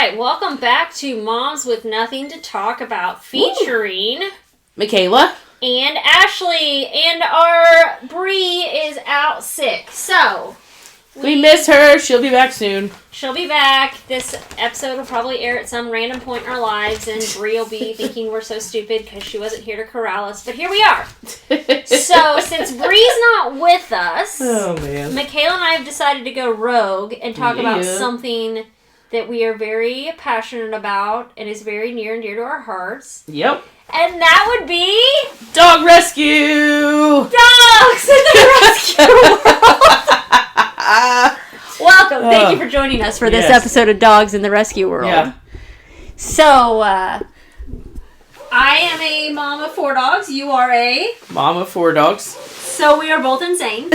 right, welcome back to Moms with Nothing to Talk About, featuring Michaella and Ashley, and our Bree is out sick, so we miss her. She'll be back soon. She'll be back. This episode will probably air at some random point in our lives, and Bree will be thinking we're so stupid because she wasn't here to corral us, but here we are. So, since Bree's not with us, oh man, Michaella and I have decided to go rogue and talk about something that we are very passionate about and is very near and dear to our hearts. Yep. And that would be... dog rescue! Dogs in the rescue world! Welcome. Thank you for joining us for this episode of Dogs in the Rescue World. Yeah. So, I am a mom of 4 dogs. You are a... mom of 4 dogs. So we are both insane.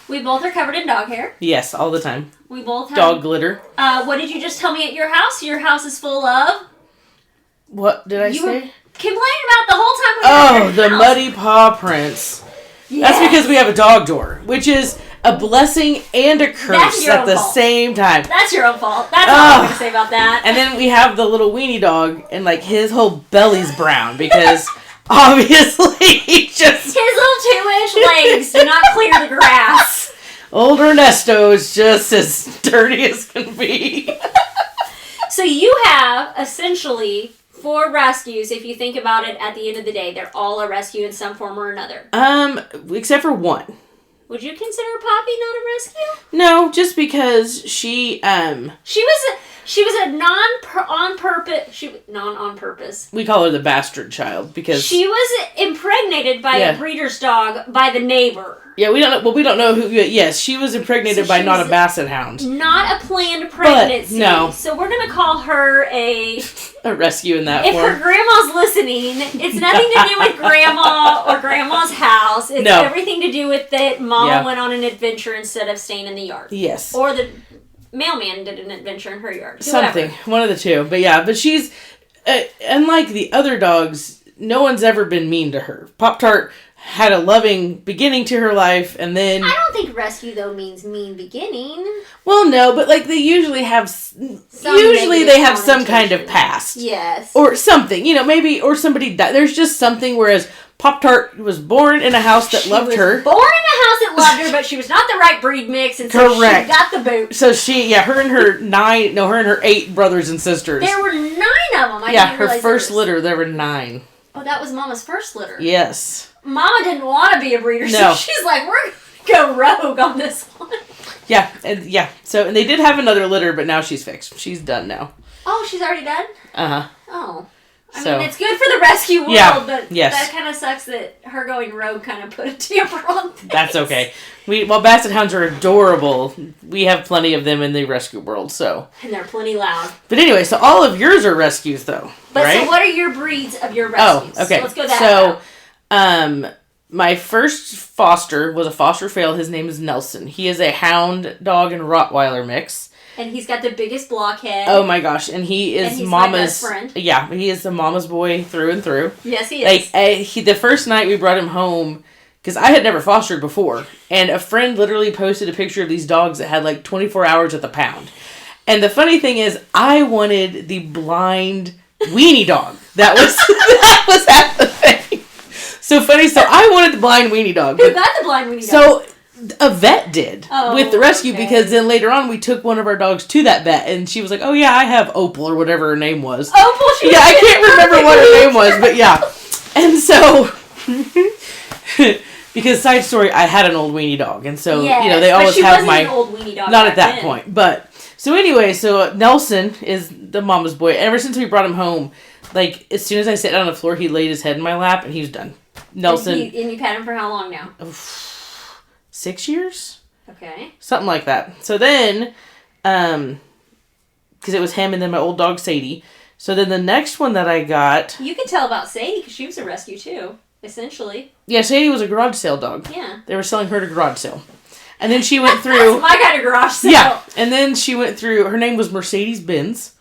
We both are covered in dog hair. Yes, all the time. We both have... dog glitter. What did you just tell me at your house? Your house is full of... What did I say? You were complaining about the whole time we were Oh, the muddy paw prints. Yes. That's because we have a dog door, which is a blessing and a curse at the same time. That's your own fault. That's all I'm going to say about that. And then we have the little weenie dog, and like his whole belly's brown because obviously he just... his little 2-inch legs do not clear the grass. Old Ernesto is just as dirty as can be. So you have essentially 4 rescues, if you think about it at the end of the day. They're all a rescue in some form or another. Except for one. Would you consider Poppy not a rescue? No, just because she was a non-on-purpose. We call her the bastard child because she was impregnated by a breeder's dog by the neighbor. Yeah, we don't know. Well, we don't know who. Yes, she was impregnated by not a basset hound. Not a planned pregnancy. But, no. So we're gonna call her a rescue in that form. If her grandma's listening, it's nothing to do with grandma or grandma's house. It's everything to do with that mama went on an adventure instead of staying in the yard. Yes. Or the mailman did an adventure in her yard. Something. One of the two. But she's unlike the other dogs. No one's ever been mean to her. Pop-Tart had a loving beginning to her life, and then... I don't think rescue, though, means mean beginning. Well, no, but, like, they usually have... usually they have some kind of past. Yes. Or something, maybe... Or somebody died. There's just something, whereas Pop-Tart was born in a house that loved her. Born in a house that loved her, but she was not the right breed mix, and so she got the boot. So her and her 8 brothers and sisters. There were 9 of them. Her first litter, there were 9. Oh, that was Mama's first litter. Yes. Mama didn't want to be a breeder, so she's like, we're going to go rogue on this one. Yeah, So, and they did have another litter, but now she's fixed. She's done now. Oh, she's already done? Uh-huh. Oh. I mean, it's good for the rescue world, but that kind of sucks that her going rogue kind of put a damper on things. That's okay. While basset hounds are adorable, we have plenty of them in the rescue world, so. And they're plenty loud. But anyway, so all of yours are rescues, though, right? So what are your breeds of your rescues? Oh, okay. So let's go that route. My first foster was a foster fail. His name is Nelson. He is a hound dog and Rottweiler mix. And he's got the biggest blockhead. Oh my gosh! And he is he's Mama's my best friend. Yeah, he is the Mama's boy through and through. Yes, he is. Like the first night we brought him home, because I had never fostered before, and a friend literally posted a picture of these dogs that had like 24 hours at the pound. And the funny thing is, I wanted the blind weenie dog. That was half the thing. So funny. So I wanted the blind weenie dog. Who got the blind weenie dog? So a vet did with the rescue because then later on we took one of our dogs to that vet and she was like, oh yeah, I have Opal or whatever her name was. Opal? I can't remember what her name was, but yeah. And so, because side story, I had an old weenie dog and so, they always have my... an old weenie dog not at that point, but... So anyway, Nelson is the Mama's boy. Ever since we brought him home, like, as soon as I sat down on the floor, he laid his head in my lap and he was done. Nelson... And you've had him for how long now? 6 years? Okay. Something like that. So then, because it was him and then my old dog Sadie. So then the next one that I got... You can tell about Sadie because she was a rescue too, essentially. Yeah, Sadie was a garage sale dog. Yeah. They were selling her at a garage sale. And then she went through... That's my kind of garage sale. Yeah. And then she went through... Her name was Mercedes-Benz.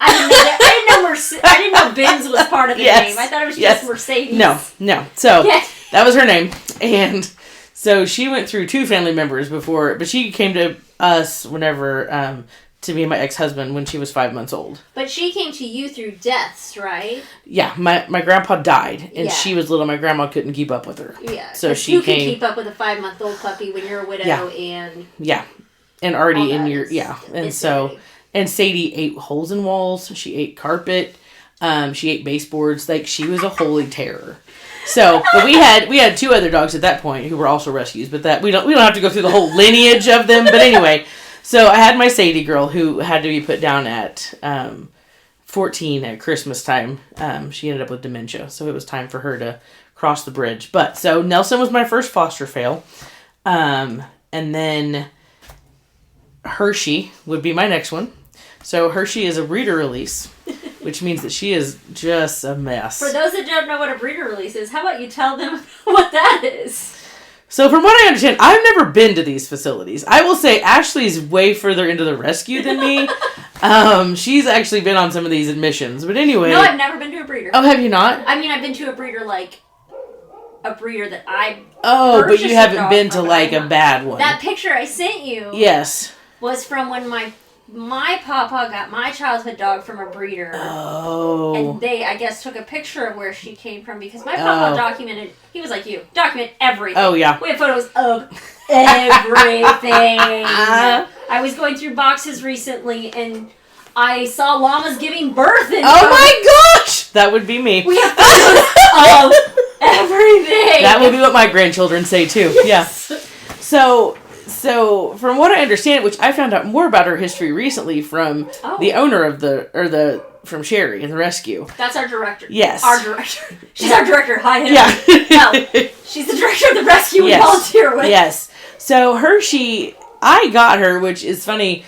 I didn't know Benz was part of the name. I thought it was just Mercedes. No. So, that was her name. And... So she went through 2 family members before, but she came to us whenever to be my ex-husband when she was 5 months old. But she came to you through deaths, right? Yeah, my grandpa died, and Yeah. she was little. My grandma couldn't keep up with her. Yeah, so she you came. Can keep up with a 5-month-old puppy when you're a widow and and already in your and so insanity. and Sadie ate holes in walls. She ate carpet. She ate baseboards. Like, she was a holy terror. So, but we had 2 other dogs at that point who were also rescues, but that we don't have to go through the whole lineage of them. But anyway, so I had my Sadie girl who had to be put down at 14 at Christmas time. She ended up with dementia, so it was time for her to cross the bridge. But so Nelson was my first foster fail, and then Hershey would be my next one. So Hershey is a breeder release, which means that she is just a mess. For those that don't know what a breeder release is, how about you tell them what that is? So from what I understand, I've never been to these facilities. I will say Ashley's way further into the rescue than me. She's actually been on some of these admissions. But anyway. No, I've never been to a breeder. Oh, have you not? I mean, I've been to a breeder, like, a breeder that I but you haven't been to, like, a bad one. That picture I sent you. Yes. Was from when my papa got my childhood dog from a breeder. Oh. And they, I guess, took a picture of where she came from because my papa documented, he was like you, document everything. Oh, yeah. We have photos of everything. I was going through boxes recently and I saw llamas giving birth. And my gosh! That would be me. We have photos of everything. That would be what my grandchildren say, too. Yes. Yeah. So, from what I understand, which I found out more about her history recently from the owner of from Sherry in the rescue. That's our director. Yes. Our director. She's our director. Hi, Hannah. Yeah. Well, she's the director of the rescue we volunteer with. Yes. So Hershey, I got her, which is funny.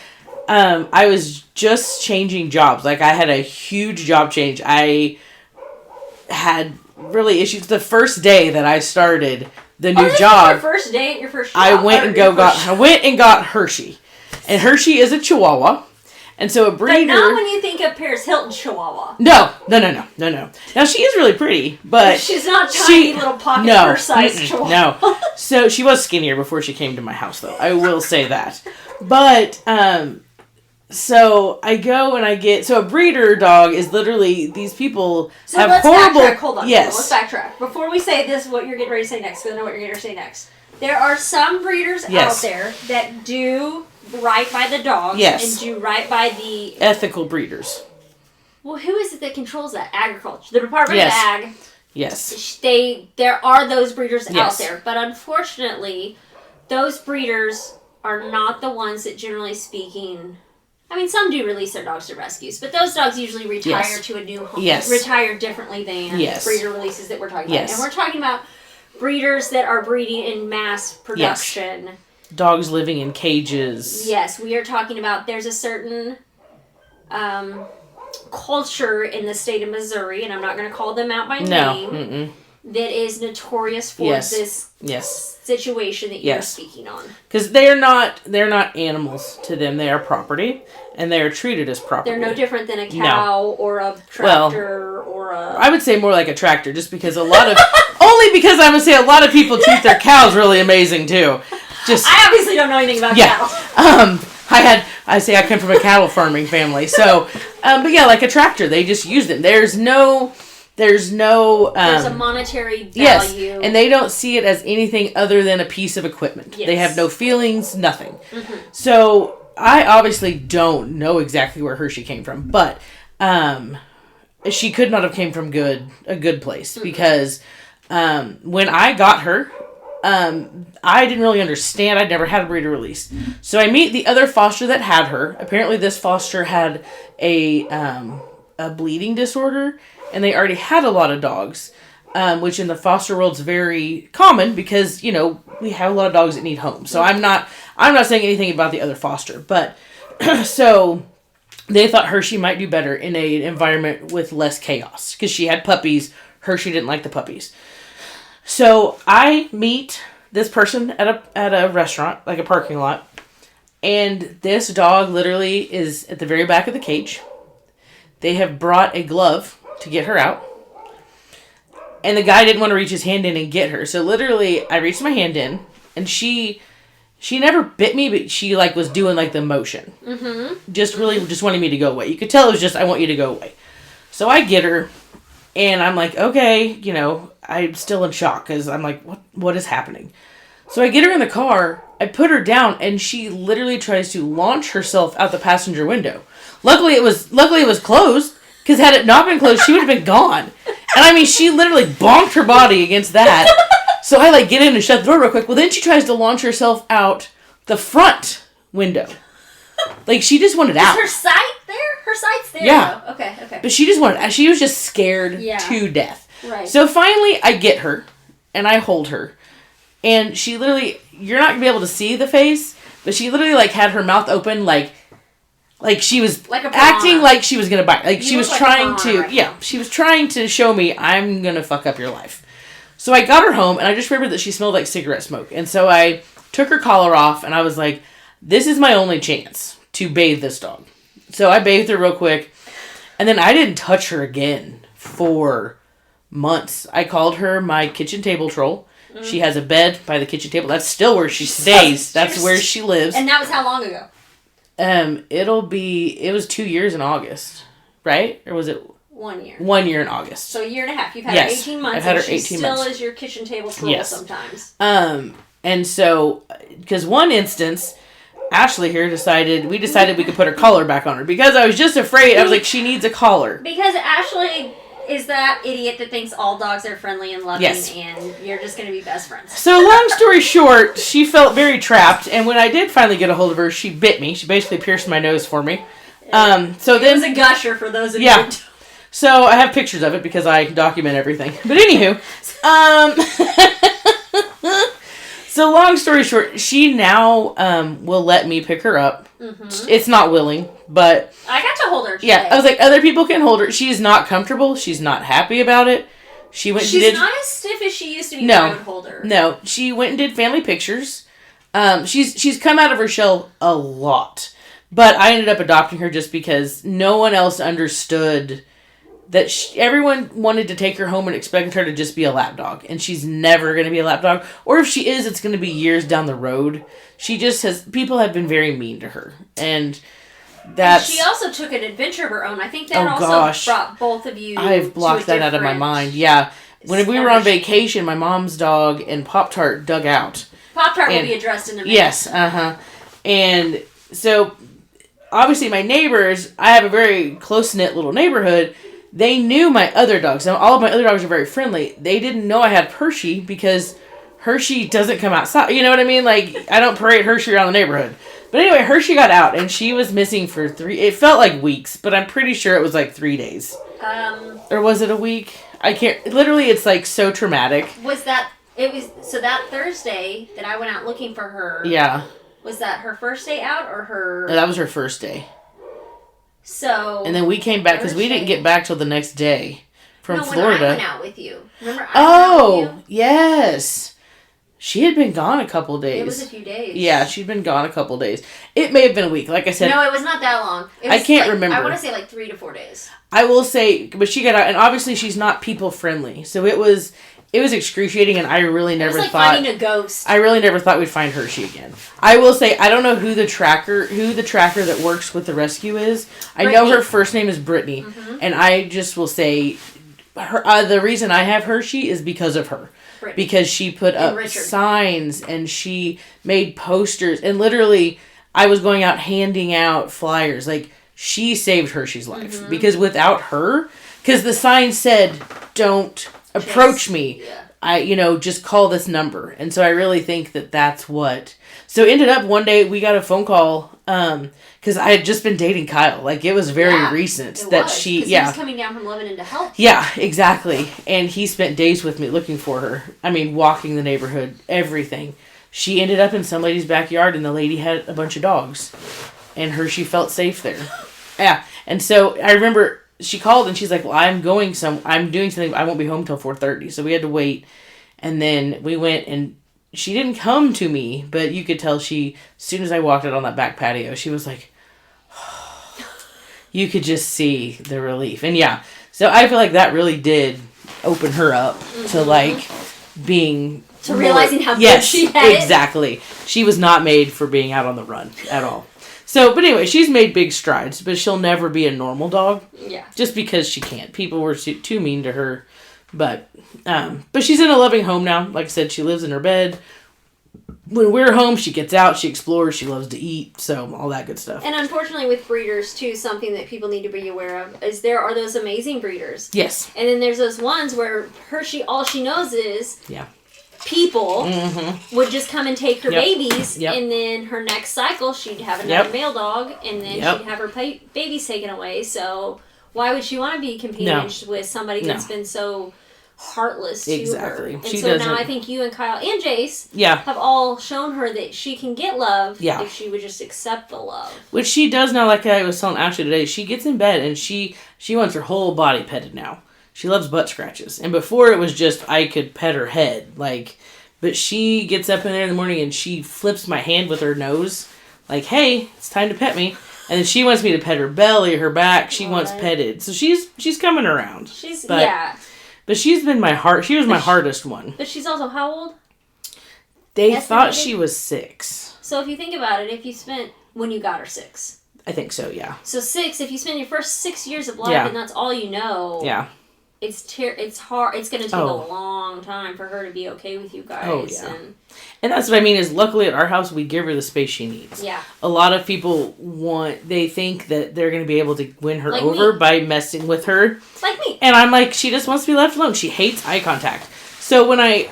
I was just changing jobs. Like, I had a huge job change. I had really issues. The first day that I started the new job. Your first day at your first job. I went and got Hershey. And Hershey is a Chihuahua. And so a breeder. But not when you think of Paris Hilton Chihuahua. No. Now, she is really pretty, but she's not tiny little pocket purse-sized Chihuahua. No. So she was skinnier before she came to my house, though. I will say that. But, so I go and I get, so a breeder dog is literally, these people have horrible. Backtrack. Hold on. Yes. Let's backtrack. Before we say this, what you're getting ready to say next, because I know what you're getting ready to say next. There are some breeders out there that do right by the dogs and do right by the ethical breeders. Well, who is it that controls that? Agriculture. The Department of Ag. Yes. There are those breeders out there, but unfortunately, those breeders are not the ones that, generally speaking, I mean, some do release their dogs to rescues, but those dogs usually retire to a new home. Retire differently than breeder releases that we're talking about. And we're talking about breeders that are breeding in mass production. Dogs living in cages. Yes, we are talking about, there's a certain culture in the state of Missouri, and I'm not going to call them out by name, that is notorious for this situation that you're speaking on. Because they're not animals to them. They are property, and they are treated as property. They're no different than a cow or a tractor or a... I would say more like a tractor, just because only because I'm going to say a lot of people treat their cows really amazing, too. I obviously don't know anything about cattle. I come from a cattle farming family, so, but yeah, like a tractor, they just use them. There's a monetary value. Yes, and they don't see it as anything other than a piece of equipment. Yes. They have no feelings, nothing. Mm-hmm. So, I obviously don't know exactly where Hershey came from, but, she could not have came from a good place, because, when I got her, I didn't really understand. I'd never had a breeder release. So I meet the other foster that had her. Apparently this foster had a bleeding disorder, and they already had a lot of dogs, which in the foster world's very common because, we have a lot of dogs that need homes. So I'm not saying anything about the other foster, but so they thought Hershey might do better in an environment with less chaos because she had puppies. Hershey didn't like the puppies. So I meet this person at a restaurant, like a parking lot, and this dog literally is at the very back of the cage. They have brought a glove to get her out, and the guy didn't want to reach his hand in and get her. So literally, I reached my hand in, and she She never bit me, but she, like, was doing, like, the motion. Mm-hmm. Just wanting me to go away. You could tell it was just, I want you to go away. So I get her, and I'm like, okay, you know, I'm still in shock, because I'm like, what is happening? So I get her in the car, I put her down, and she literally tries to launch herself out the passenger window. Luckily it was closed, because had it not been closed, she would have been gone. And I mean, she literally bonked her body against that. So I, like, get in and shut the door real quick. Well, then she tries to launch herself out the front window. Like, she just wanted out. Is her sight there? Her sight's there. Yeah. Though. Okay. But she just wanted, she was just scared to death. Right. So finally, I get her, and I hold her. And she literally, you're not going to be able to see the face, but she literally, like, had her mouth open, like she was like acting like she was going to bite. Like, she was like trying to, right she was trying to show me, I'm going to fuck up your life. So I got her home, and I just remembered that she smelled like cigarette smoke. And so I took her collar off, and I was like, this is my only chance to bathe this dog. So I bathed her real quick, and then I didn't touch her again for months. I called her my kitchen table troll. Mm. She has a bed by the kitchen table. That's still where she stays. That's where she lives. And that was how long ago? It was 2 years in August, right? Or was it 1 year? 1 year in August. So a year and a half. You've had her 18 months. I've had her and 18 she months. still is your kitchen table troll sometimes. And so, because one instance, Ashley here decided we could put her collar back on her because I was just afraid. I was like, she needs a collar. Because Ashley is that idiot that thinks all dogs are friendly and loving, and you're just going to be best friends. So long story short, she felt very trapped, and when I did finally get a hold of her, she bit me. She basically pierced my nose for me. So then it was a gusher for those of you. Yeah. So I have pictures of it because I document everything. But anywho, so long story short, she now will let me pick her up. Mm-hmm. It's not willing, but I got to hold her today. Yeah, I was like, other people can hold her. She's not comfortable. She's not happy about it. She's not as stiff as she used to be when I would hold her. No, she went and did family pictures. She's come out of her shell a lot. But I ended up adopting her just because no one else understood that everyone wanted to take her home and expected her to just be a lap dog. And she's never going to be a lap dog. Or if she is, it's going to be years down the road. She just people have been very mean to her. And that's... she also took an adventure of her own. I think that brought both of you I've blocked that out of my mind. Yeah. When we were on vacation, my mom's dog and Pop-Tart dug out. Pop-Tart will be addressed in a minute. Yes, And so, obviously my neighbors, I have a very close-knit little neighborhood. They knew my other dogs. Now, all of my other dogs are very friendly. They didn't know I had Hershey because Hershey doesn't come outside. You know what I mean? Like, I don't parade Hershey around the neighborhood. But anyway, Hershey got out, and she was missing for it felt like weeks, but I'm pretty sure it was like 3 days. Or was it a week? I can't, literally, it's like so traumatic. So that Thursday that I went out looking for her. Yeah. Was that her first day out or her? That was her first day. So. And then we came back because we didn't get back till the next day from Florida. When I went out with you. Remember I went out with you? Yes. She had been gone a couple days. It was a few days. Yeah, she'd been gone a couple days. It may have been a week. Like I said. No, it was not that long. I can't remember. I want to say like 3 to 4 days. I will say, but she got out, and obviously she's not people friendly. So it was excruciating, and I really never thought finding a ghost. I really never thought we'd find Hershey again. I will say I don't know who the tracker that works with the rescue is. Brittany. I know her first name is Brittany, and I just will say the reason I have Hershey is because of her. Brittany. Because she put up signs and she made posters, and literally I was going out handing out flyers. Like, she saved Hershey's life because without her, because the sign said, "Don't approach me. Yeah. I just call this number." And so I really think that that's what. So ended up one day we got a phone call because I had just been dating Kyle. Like, it was very recent that she. He was coming down from Lebanon to help. Yeah, exactly. And he spent days with me looking for her. I mean, walking the neighborhood, everything. She ended up in some lady's backyard, and the lady had a bunch of dogs, and Hershey felt safe there. Yeah, and so I remember. She called and she's like, "Well, I'm doing something. I won't be home till 4:30." So we had to wait. And then we went, and she didn't come to me, but you could tell as soon as I walked out on that back patio, she was like, you could just see the relief. And yeah, so I feel like that really did open her up to like being to realizing how good she had it. Exactly. She was not made for being out on the run at all. So, but anyway, she's made big strides, but she'll never be a normal dog. Yeah. Just because she can't. People were too mean to her. But she's in a loving home now. Like I said, she lives in her bed. When we're home, she gets out, she explores, she loves to eat, so all that good stuff. And unfortunately with breeders, too, something that people need to be aware of is there are those amazing breeders. Yes. And then there's those ones where all she knows is people would just come and take her babies, and then her next cycle, she'd have another male dog, and then she'd have her babies taken away. So why would she want to be companioned with somebody that's been so heartless to her? And she so doesn't. now I think you and Kyle and Jace have all shown her that she can get love if she would just accept the love. Which she does now, like I was telling Ashley today. She gets in bed and she wants her whole body petted now. She loves butt scratches. And before it was just I could pet her head. But she gets up in there in the morning and she flips my hand with her nose. Like, hey, it's time to pet me. And then she wants me to pet her belly, her back. She wants petted. So she's coming around. But she's been my heart. She was my hardest one. But she's also how old? They thought she was 6. So if you think about it, when you got her 6. I think so, yeah. So 6, if you spend your first 6 years of life and that's all you know. Yeah. It's hard. It's going to take a long time for her to be okay with you guys. Oh, yeah. And that's what I mean is luckily at our house, we give her the space she needs. Yeah. A lot of people they think that they're going to be able to win her over by messing with her. Like me. And I'm like, she just wants to be left alone. She hates eye contact. So when I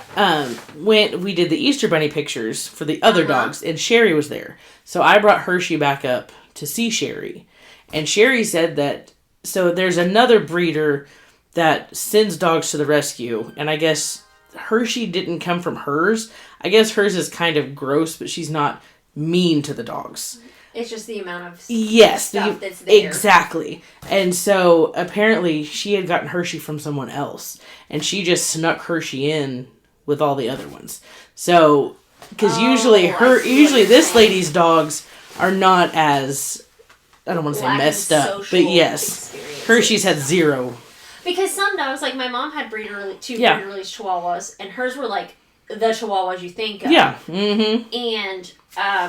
we did the Easter Bunny pictures for the other dogs, and Sherry was there. So I brought Hershey back up to see Sherry. And Sherry said that, so there's another breeder that sends dogs to the rescue, and I guess Hershey didn't come from hers. I guess hers is kind of gross, but she's not mean to the dogs. It's just the amount of stuff that's there. Exactly. And so apparently she had gotten Hershey from someone else, and she just snuck Hershey in with all the other ones. So, because usually this lady's dogs are not as, I don't want to say messed up, but yes, Hershey's had 0. Because some dogs, like my mom had two breeder-released Chihuahuas, and hers were like the Chihuahuas you think of. Yeah. Mm-hmm. And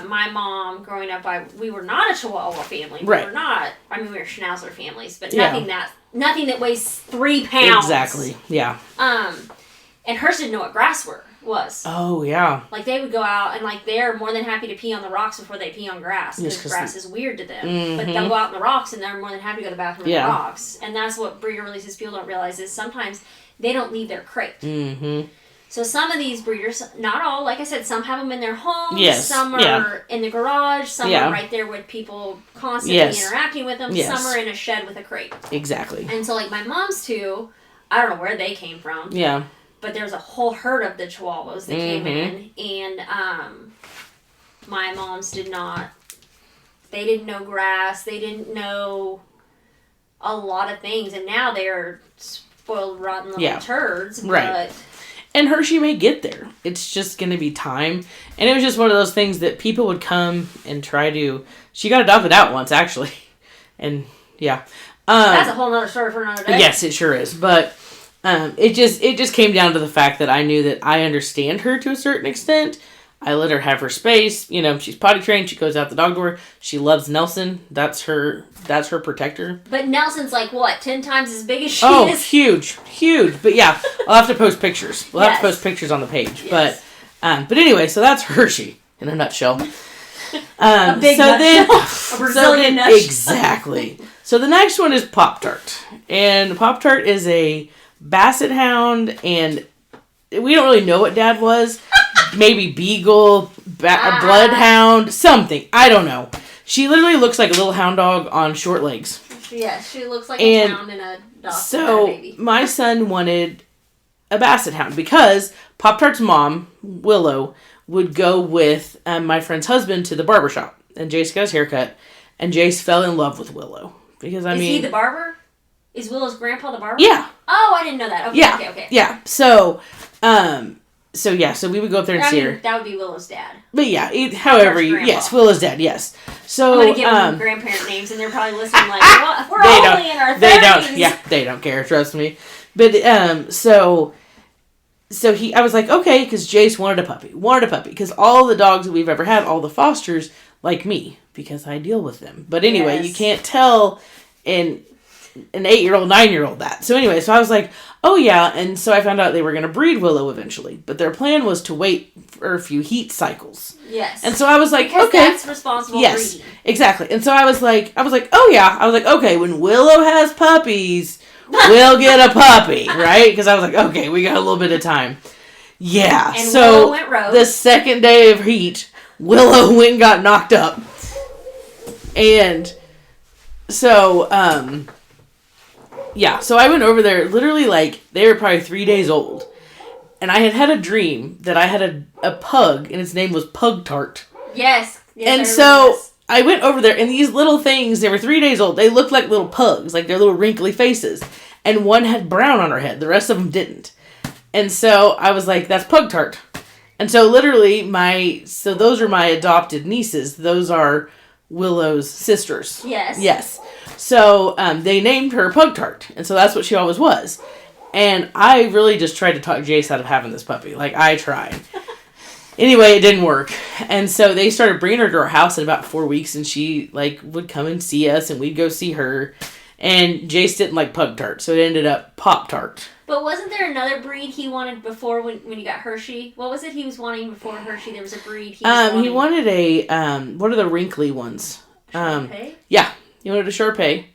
my mom, growing up, we were not a Chihuahua family. We were not. I mean, we were Schnauzer families, but nothing that weighs 3 pounds. Exactly. Yeah. And hers didn't know what grass was. Oh, yeah. Like, they would go out, and, they're more than happy to pee on the rocks before they pee on grass, because grass is weird to them. Mm-hmm. But they'll go out in the rocks, and they're more than happy to go to the bathroom in the rocks. And that's what breeder releases people don't realize is sometimes they don't leave their crate. Mm-hmm. So some of these breeders, not all, like I said, some have them in their homes, some are in the garage, some are right there with people constantly interacting with them, some are in a shed with a crate. Exactly. And so, my mom's two, I don't know where they came from. Yeah. But there's a whole herd of the Chihuahuas that came in, and my mom's they didn't know grass, they didn't know a lot of things, and now they're spoiled, rotten little turds, but... And Hershey may get there. It's just going to be time. And it was just one of those things that people would come and try to... She got adopted out once, actually. And, yeah. That's a whole other story for another day. Yes, it sure is. But it just came down to the fact that I knew that I understand her to a certain extent. I let her have her space. She's potty trained. She goes out the dog door. She loves Nelson. That's her protector. But Nelson's 10 times as big as she is? Oh, huge. But yeah, I'll have to post pictures. We'll have to post pictures on the page. Yes. But anyway, so that's Hershey in a nutshell. A big nutshell. A Brazilian nutshell. Exactly. So the next one is Pop-Tart. And Pop-Tart is a Basset Hound, and we don't really know what Dad was. Maybe Beagle, Bloodhound, something. I don't know. She literally looks like a little hound dog on short legs. Yeah, she looks like a hound and a dog. So my son wanted a Basset Hound because Pop-Tart's mom, Willow, would go with my friend's husband to the barbershop. And Jace got his haircut. And Jace fell in love with Willow. Because, Is he the barber? Is Willow's grandpa the barber? Yeah. Oh, I didn't know that. Okay, yeah. Okay. Yeah. So we would go up there and see her. That would be Willow's dad. But yeah, yes, Willow's dad, yes. So I'm gonna give them grandparent names, and they're probably listening like, well, we're only in our 30s. They don't care, trust me. But so I was like, okay, because Jace wanted a puppy. Because all the dogs that we've ever had, all the fosters, like me, because I deal with them. But anyway, you can't tell an 8-year-old, 9-year-old that. So anyway, so I was like, oh yeah, and so I found out they were going to breed Willow eventually. But their plan was to wait for a few heat cycles. Yes. And so I was like, because okay. that's responsible yes, breeding. Exactly. And so I was like, oh yeah. I was like, okay, when Willow has puppies, we'll get a puppy, right? Because I was like, okay, we got a little bit of time. Yeah. And so Willow went rogue. The second day of heat, Willow went and got knocked up. And so, yeah, so I went over there, literally, like, they were probably 3 days old. And I had a dream that I had a pug, and its name was Pug Tart. Yes. And so I went over there, and these little things, they were 3 days old. They looked like little pugs, like their little wrinkly faces. And one had brown on her head. The rest of them didn't. And so I was like, that's Pug Tart. And so literally, those are my adopted nieces. Those are Willow's sisters. Yes. Yes. So they named her Pug Tart. And so that's what she always was. And I really just tried to talk Jace out of having this puppy. Like, I tried. Anyway, it didn't work. And so they started bringing her to our house in about 4 weeks. And she, like, would come and see us. And we'd go see her. And Jace didn't like Pug Tart. So it ended up Pop Tart. But wasn't there another breed he wanted before when you got Hershey? What was it he was wanting before Hershey? There was a breed he was wanting. He wanted a, what are the wrinkly ones? Shar-Pei? Yeah. He wanted a Shar-Pei.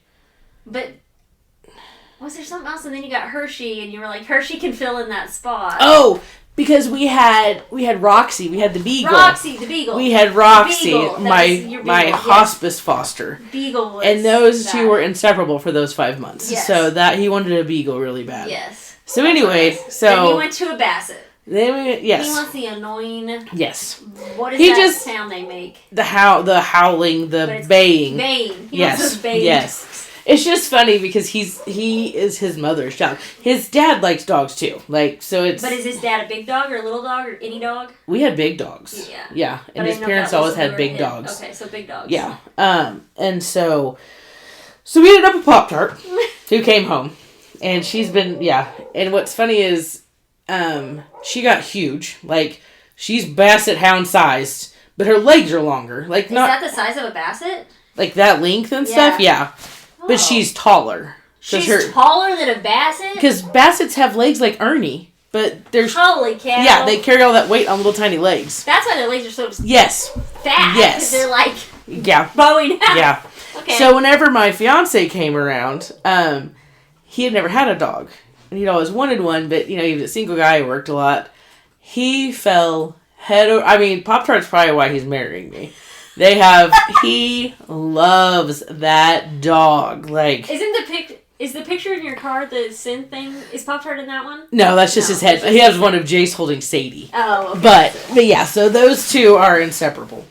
But was there something else? And then you got Hershey, and you were like, Hershey can fill in that spot. Oh, because we had Roxy. We had the Beagle. Roxy, the Beagle. We had Roxy, Beagle. my hospice foster. Beagle was and those that. two were inseparable for those 5 months. Yes. So that he wanted a Beagle really bad. Yes. So anyway, Then he went to a Basset. Yes. He wants the annoying. Yes. What is that sound they make? The howling, the baying. Baying. He yes. wants those baying. Yes. It's just funny because he is his mother's child. His dad likes dogs too. Like, so it's. But is his dad a big dog or a little dog or any dog? We had big dogs. Yeah. Yeah. And his parents always had big dogs. Okay, so big dogs. Yeah. And so we ended up with Pop Tart, who came home. And she's been, yeah. And what's funny is, she got huge. Like, she's Basset Hound sized, but her legs are longer. Like, is that the size of a Basset? Like that length and stuff? Yeah. Oh. But she's taller. She's taller than a Basset? Because Bassets have legs like Ernie, but there's... Holy cow. Yeah, they carry all that weight on little tiny legs. That's why their legs are so yes. fat. Yes. They're like... Yeah. Bowing out. Yeah. Okay. So whenever my fiance came around, he had never had a dog. And he'd always wanted one, but, he was a single guy, worked a lot. He fell head over... I mean, Pop-Tart's probably why he's marrying me. He loves that dog. Like... Is the picture in your car the synth thing? Is Pop-Tart in that one? No, that's just his head. He has one of Jace holding Sadie. Oh, okay. But yeah, so those two are inseparable.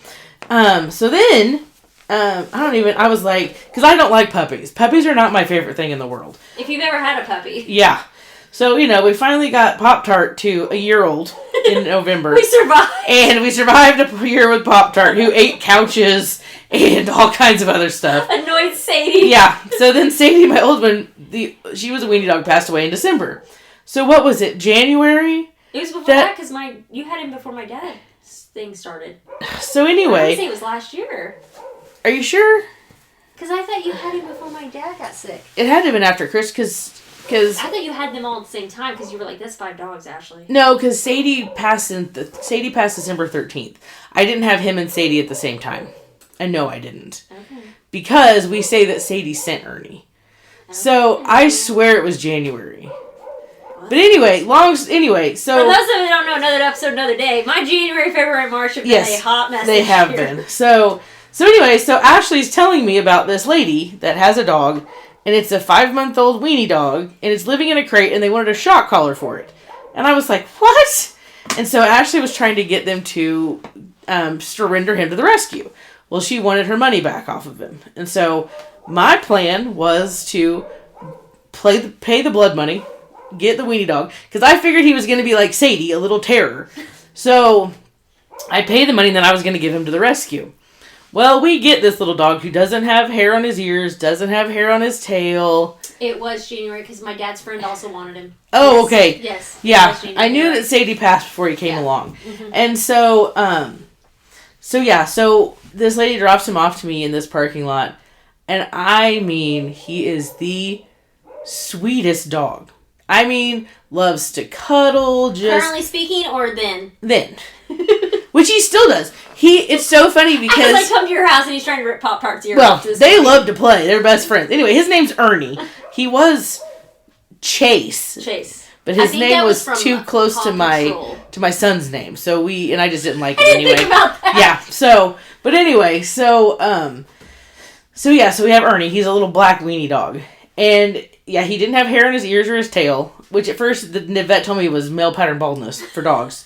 So then... I was like, because I don't like puppies. Puppies are not my favorite thing in the world. If you've ever had a puppy. Yeah. So, we finally got Pop-Tart to a year old in November. We survived. And we survived a year with Pop-Tart, who ate couches and all kinds of other stuff. Annoyed Sadie. Yeah. So then Sadie, my old one, she was a weenie dog, passed away in December. So what was it, January? It was before that, because you had him before my dad's thing started. So anyway. I would say it was last year. Are you sure? Because I thought you had him before my dad got sick. It had to have been after Chris, because... I thought you had them all at the same time, because you were like, that's 5 dogs, Ashley. No, because Sadie passed December 13th. I didn't have him and Sadie at the same time. And no, I didn't. Okay. Because we say that Sadie sent Ernie. Okay. So, I swear it was January. What? But anyway, so... For those of you who don't know, another episode, another day, my January, February, March have been a hot mess. They have been. So anyway, Ashley's telling me about this lady that has a dog, and it's a 5-month-old weenie dog, and it's living in a crate, and they wanted a shock collar for it. And I was like, what? And so Ashley was trying to get them to surrender him to the rescue. Well, she wanted her money back off of him. And so my plan was to pay the blood money, get the weenie dog, because I figured he was going to be like Sadie, a little terror. So I paid the money, and then I was going to give him to the rescue. Well, we get this little dog who doesn't have hair on his ears, doesn't have hair on his tail. It was January because my dad's friend also wanted him. Oh, yes. okay. Yes. Yeah, I knew that Sadie passed before he came along. Mm-hmm. And so this lady drops him off to me in this parking lot. And I mean, he is the sweetest dog. I mean, loves to cuddle. Currently speaking, or then? Then. Which he still does. It's so funny because... I come to your house and he's trying to rip Pop-Tart's ear Well, off. they love to play. They're best friends. Anyway, his name's Ernie. He was Chase. But his name was too close to my son's name. So I just didn't like it anyway. Think about that. Yeah, but anyway, so we have Ernie. He's a little black weenie dog. And yeah, he didn't have hair in his ears or his tail, which at first the vet told me was male pattern baldness for dogs.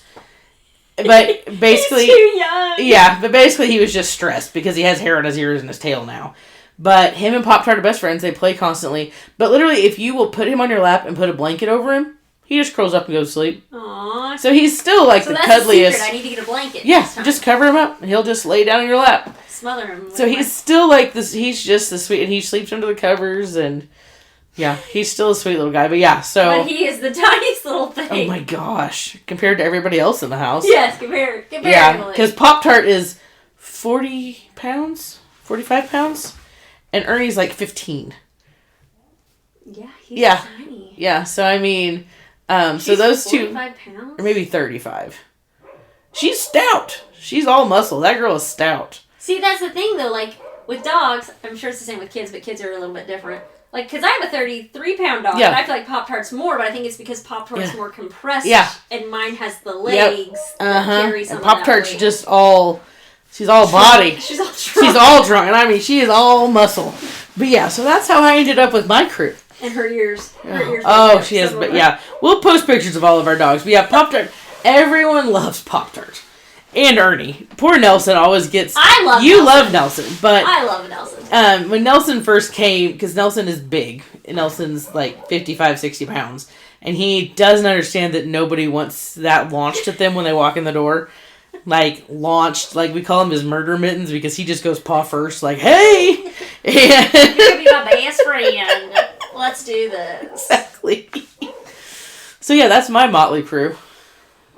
But basically, he's too young. Yeah, but basically he was just stressed because he has hair in his ears and his tail now. But him and Pop-Tart are best friends. They play constantly. But literally, if you will put him on your lap and put a blanket over him, he just curls up and goes to sleep. Aww. So he's still like the cuddliest. The secret. I need to get a blanket. Yeah, just cover him up and he'll just lay down on your lap. Smother him. So he's still like this. He's just the sweet, and he sleeps under the covers, and yeah, he's still a sweet little guy. But yeah, But he is the tiniest little thing. Oh my gosh, compared to everybody else in the house. Yes, compared. Yeah, because Pop-Tart is 40 pounds, 45 pounds, and Ernie's like 15. Yeah, he's tiny. Yeah, so I mean, so those 45 pounds? Or maybe 35. She's stout. She's all muscle. That girl is stout. See, that's the thing though, like, with dogs, I'm sure it's the same with kids, but kids are a little bit different. Like, because I have a 33-pound dog, and I feel like Pop-Tart's more, but I think it's because Pop-Tart's more compressed, and mine has the legs that carry some of that weight. Pop-Tart's just all, she's all body. She's all strong. She's all strong, and I mean, she is all muscle. But yeah, so that's how I ended up with my crew. And her ears. She has, but yeah. We'll post pictures of all of our dogs. But yeah, Pop-Tart. Everyone loves Pop-Tart. And Ernie. Poor Nelson always gets... You love Nelson, but... I love Nelson. When Nelson first came, because Nelson is big. Nelson's like 55, 60 pounds. And he doesn't understand that nobody wants that launched at them when they walk in the door. Like, launched. Like, we call him his murder mittens because he just goes paw first. Like, hey! You're going to be my best friend. Let's do this. Exactly. So yeah, that's my motley crew.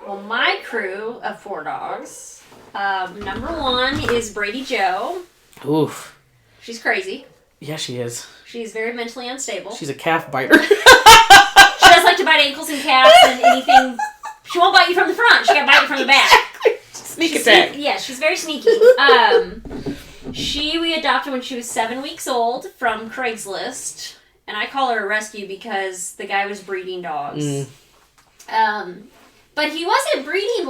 Well, my crew of 4 dogs. Number 1 is Brady Joe. Oof. She's crazy. Yeah, she is. She's very mentally unstable. She's a calf biter. She does like to bite ankles and calves and anything. She won't bite you from the front. She got to bite you from the back. Sneak attack. She's very sneaky. We adopted when she was 7 weeks old from Craigslist. And I call her a rescue because the guy was breeding dogs. But he wasn't breeding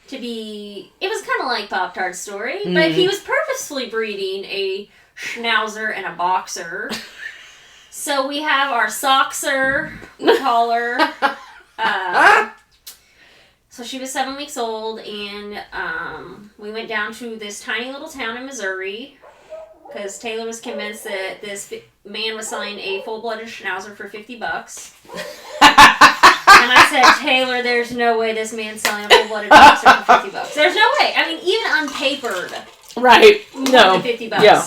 to be... It was kind of like Pop-Tart's story. But he was purposefully breeding a Schnauzer and a Boxer. So we have our Soxer, we call her. So she was 7 weeks old, and we went down to this tiny little town in Missouri because Taylor was convinced that this man was selling a full-blooded Schnauzer for $50. And I said, Taylor, there's no way this man's selling a full-blooded boxer for $50. There's no way. I mean, even unpapered. Right. More than $50. Yeah.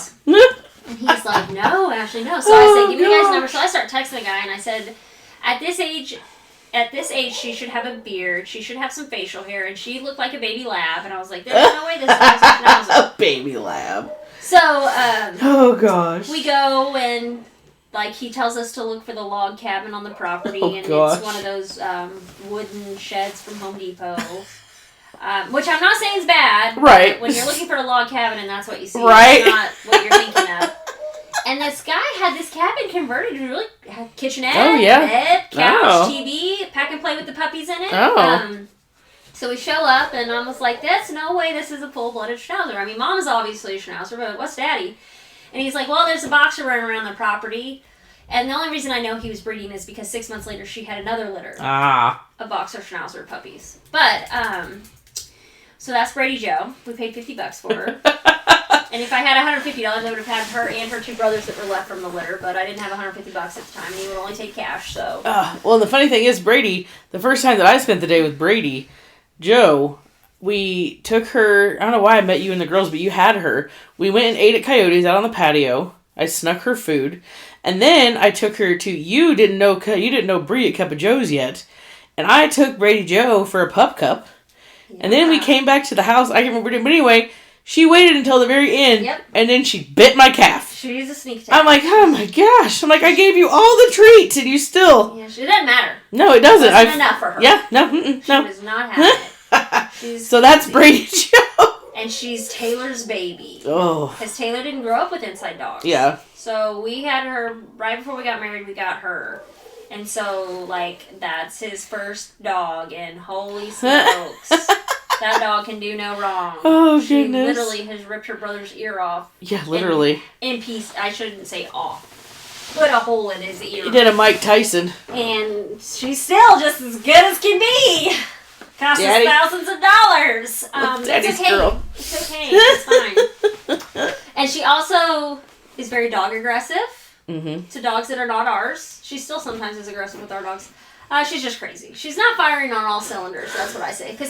And he's like, no, Ashley, no. So I said, give me the guy's number. So I start texting the guy, and I said, at this age, she should have a beard. She should have some facial hair, and she looked like a baby lab. And I was like, there's no way this guy's a Schnauzer. A baby lab. So, oh gosh. We go and, he tells us to look for the log cabin on the property, it's one of those wooden sheds from Home Depot. Which I'm not saying is bad. Right. When you're looking for a log cabin and that's what you see, right. That's not what you're thinking of. And this guy had this cabin converted to really have kitchenette, bed, couch, TV, pack and play with the puppies in it. So we show up, and I was like, there's no way this is a full-blooded Schnauzer. I mean, Mom's obviously a Schnauzer, but what's Daddy? And he's like, well, there's a Boxer running around the property. And the only reason I know he was breeding is because 6 months later she had another litter of Boxer Schnauzer puppies. But, so that's Brady Joe. We paid $50 for her. And if I had $150, I would have had her and her 2 brothers that were left from the litter, but I didn't have $150 at the time, and he would only take cash, so. Well, the funny thing is, Brady, the first time that I spent the day with Brady, Joe, we took her, I don't know why I met you and the girls, but you had her. We went and ate at Coyote's out on the patio, I snuck her food. And then I took her to, you didn't know Bree at Cup of Joe's yet. And I took Brady Joe for a pup cup. Yeah. And then we came back to the house. I can't remember it. But anyway, she waited until the very end. Yep. And then she bit my calf. She's a sneak attack. I'm like, oh my gosh. I'm like, I gave you all the treats and you still. Yeah, it doesn't matter. No, it doesn't. It wasn't enough for her. Yeah, no. She was not having it. So that's Brady Joe. And she's Taylor's baby. Oh. Because Taylor didn't grow up with inside dogs. Yeah. So we had her, right before we got married, we got her. And so, like, that's his first dog. And holy smokes, that dog can do no wrong. Oh, she goodness. Literally has ripped her brother's ear off. Yeah, literally. In piece, I shouldn't say off. Put a hole in his ear. He did a Mike Tyson. And she's still just as good as can be. Costs us thousands of dollars. Daddy's it's okay. girl. It's okay. It's fine. And she also is very dog aggressive to dogs that are not ours. She still sometimes is aggressive with our dogs. She's just crazy. She's not firing on all cylinders. That's what I say. Because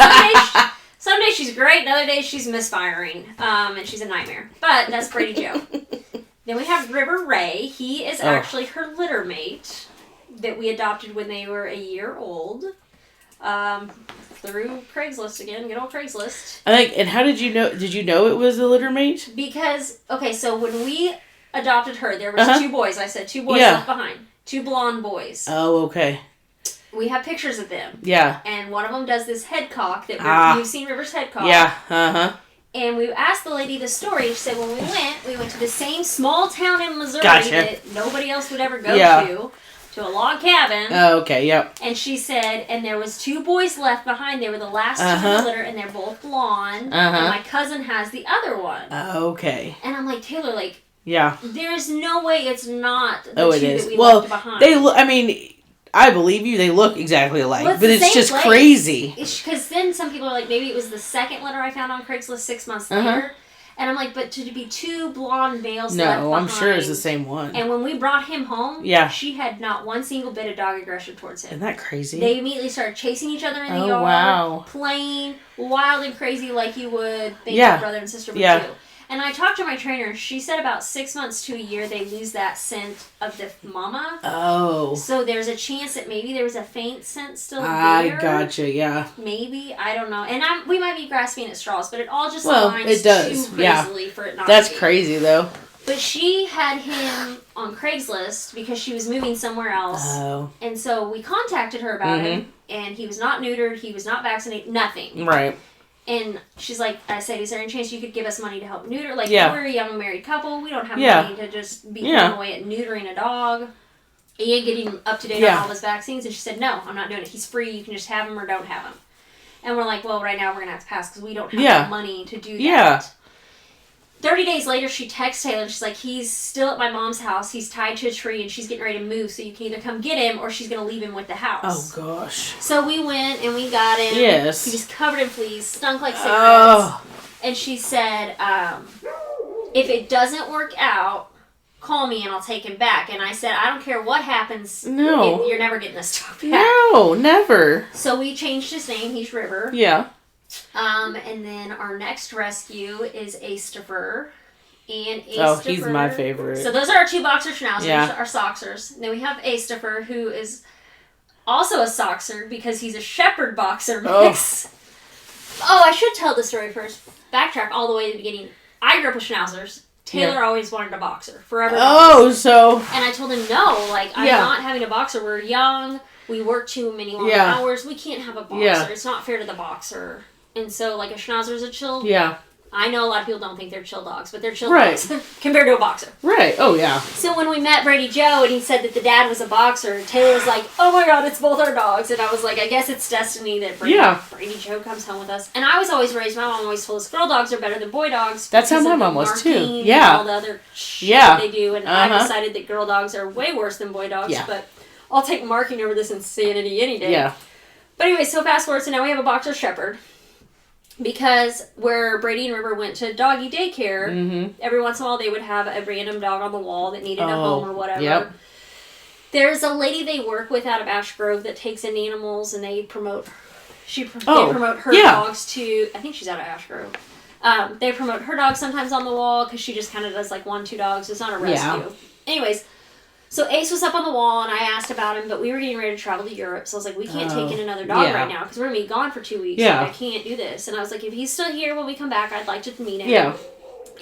some days she's great, and other days she's misfiring. And she's a nightmare. But that's Brady Joe. Then we have River Ray. He is actually her litter mate that we adopted when they were a year old. Through Craigslist again, good old Craigslist. I think, and how did you know? Did you know it was a litter mate? Because, okay, so when we adopted her, there was 2 boys. I said 2 boys left behind. 2 blonde boys. Oh, okay. We have pictures of them. Yeah. And one of them does this head cock that you've seen River's head cock. Yeah. Uh-huh. And we asked the lady the story. She said when we went to the same small town in Missouri that nobody else would ever go to a log cabin. Oh, okay, yep. And she said, and there was 2 boys left behind. They were the last 2 in the litter, and they're both blonde. And my cousin has the other one. Okay. And I'm like, Taylor, like, yeah, there's no way it's not the 2 that we left behind. They look, I mean, I believe you, they look exactly alike, well, but it's just crazy. Because then some people are like, maybe it was the second litter I found on Craigslist 6 months later. And I'm like, but to be 2 blonde males left behind. No, I'm sure it's the same one. And when we brought him home, she had not one single bit of dog aggression towards him. Isn't that crazy? They immediately started chasing each other in the yard, playing wild and crazy like you would think your brother and sister would do. And I talked to my trainer. She said about 6 months to a year they lose that scent of the mama. Oh. So there's a chance that maybe there was a faint scent still there. I gotcha, yeah. Maybe, I don't know. And we might be grasping at straws, but it all just aligns it does. too crazily for it not That's to be. crazy, though. But she had him on Craigslist because she was moving somewhere else. Oh. And so we contacted her about him, and he was not neutered, he was not vaccinated, nothing. Right. And she's like, I said, is there any chance you could give us money to help neuter? Like, we're a young married couple. We don't have money to just be thrown away at neutering a dog and getting up to date on all his vaccines. And she said, no, I'm not doing it. He's free. You can just have him or don't have him. And we're like, well, right now we're going to have to pass because we don't have the money to do that. Yeah. 30 days later, she texts Taylor. She's like, he's still at my mom's house. He's tied to a tree, and she's getting ready to move. So you can either come get him, or she's going to leave him with the house. Oh, gosh. So we went, and we got him. Yes. He was covered in fleas, stunk like cigarettes. And she said, if it doesn't work out, call me, and I'll take him back. And I said, I don't care what happens. No. You're never getting this dog back. No, never. So we changed his name. He's River. Yeah. And then our next rescue is Astifer. And Astifer... Oh, he's my favorite. So those are our 2 boxer schnauzers, our Soxers. And then we have Astifer, who is also a Soxer because he's a Shepherd boxer mix. Oh, I should tell the story first. Backtrack all the way to the beginning. I grew up with Schnauzers. Taylor always wanted a boxer. Forever. And I told him, no, like, I'm not having a boxer. We're young. We work too many long hours. We can't have a boxer. Yeah. It's not fair to the boxer. And so, like, a Schnauzer is a chill. Yeah. I know a lot of people don't think they're chill dogs, but they're chill dogs compared to a boxer. Right. Oh, yeah. So when we met Brady Joe and he said that the dad was a boxer, Taylor was like, oh my God, it's both our dogs. And I was like, I guess it's destiny that Brady Joe comes home with us. And I was always raised, my mom always told us girl dogs are better than boy dogs. That's how my mom was too. Yeah. And all the other shit that they do. And I decided that girl dogs are way worse than boy dogs. Yeah. But I'll take marking over this insanity any day. Yeah. But anyway, so fast forward, so now we have a boxer shepherd. Because where Brady and River went to doggy daycare, every once in a while they would have a random dog on the wall that needed a home or whatever. Yep. There's a lady they work with out of Ash Grove that takes in animals and they promote. They promote her dogs to. I think she's out of Ash Grove. They promote her dog sometimes on the wall because she just kind of does like 1-2 dogs. It's not a rescue. Yeah. Anyways, so Ace was up on the wall and I asked about him, but we were getting ready to travel to Europe. So I was like, we can't take in another dog right now because we're going to be gone for 2 weeks. Yeah. Like, I can't do this. And I was like, if he's still here when we come back, I'd like to meet him. Yeah.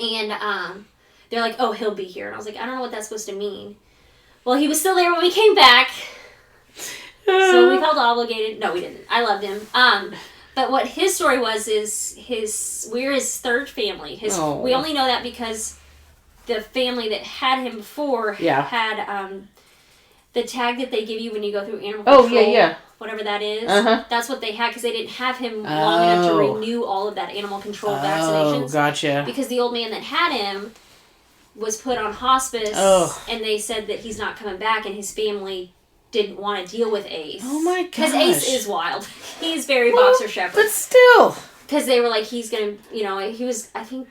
And they're like, oh, he'll be here. And I was like, I don't know what that's supposed to mean. Well, he was still there when we came back. So we felt obligated. No, we didn't. I loved him. But what his story was is we're his third family. We only know that because the family that had him before had the tag that they give you when you go through animal control. Oh, yeah. Whatever that is. That's what they had because they didn't have him long enough to renew all of that animal control vaccinations. Oh, gotcha. Because the old man that had him was put on hospice and they said that he's not coming back and his family didn't want to deal with Ace. Oh my gosh. Because Ace is wild. He's very boxer shepherd. But still. Because they were like, he's going to, he was, I think,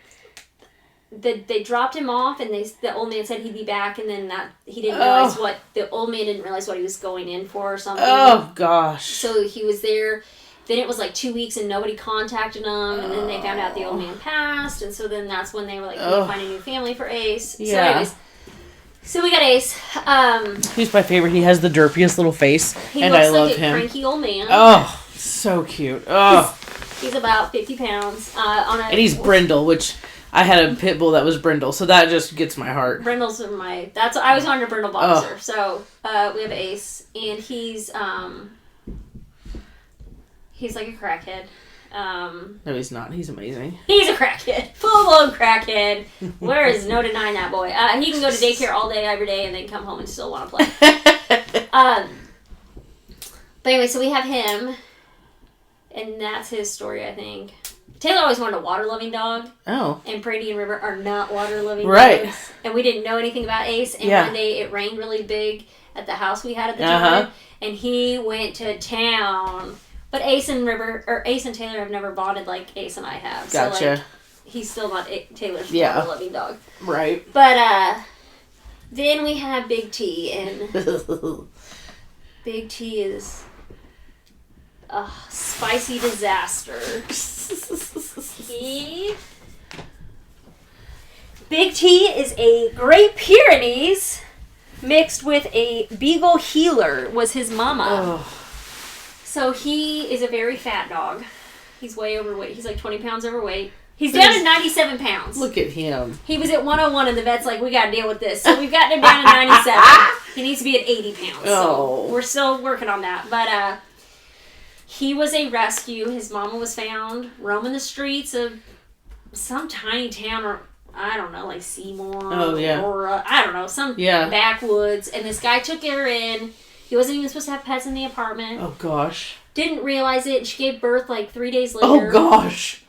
they dropped him off and the old man said he'd be back and then he didn't realize the old man didn't realize what he was going in for or something. Oh gosh. So he was there. Then it was like 2 weeks and nobody contacted him and then they found out the old man passed and so then that's when they were like, we need to find a new family for Ace. Yeah. So anyways. So we got Ace. He's my favorite. He has the derpiest little face, and I love him. He looks like a cranky old man. Oh, so cute. Oh. He's about 50 pounds. And he's brindle, which I had a pit bull that was brindle, so that just gets my heart. Brindles are I was on a brindle boxer. Oh. So we have Ace, and he's like a crackhead. No, he's not. He's amazing. He's a crackhead. Full-blown crackhead. There is no denying that boy. He can go to daycare all day, every day, and then come home and still want to play. But anyway, so we have him, and that's his story, I think. Taylor always wanted a water-loving dog. Oh. And Brady and River are not water-loving dogs. And we didn't know anything about Ace, and one day it rained really big at the house we had at the time, and he went to town. But Ace and Taylor have never bonded like Ace and I have. Gotcha. So, like, he's still not Taylor's water-loving dog. Right. But, then we have Big T, and Big T is a spicy disaster. Big T is a Great Pyrenees mixed with a Beagle Heeler was his mama. Oh. So he is a very fat dog. He's way overweight. He's like 20 pounds overweight. He's down to 97 pounds. Look at him. He was at 101 and the vet's like, we got to deal with this. So we've gotten him down to 97. He needs to be at 80 pounds. So we're still working on that. But he was a rescue. His mama was found roaming the streets of some tiny town or, I don't know, like Seymour. Oh, yeah. Or, I don't know, some backwoods. And this guy took her in. He wasn't even supposed to have pets in the apartment. Oh, gosh. Didn't realize it. She gave birth like 3 days later. Oh, gosh.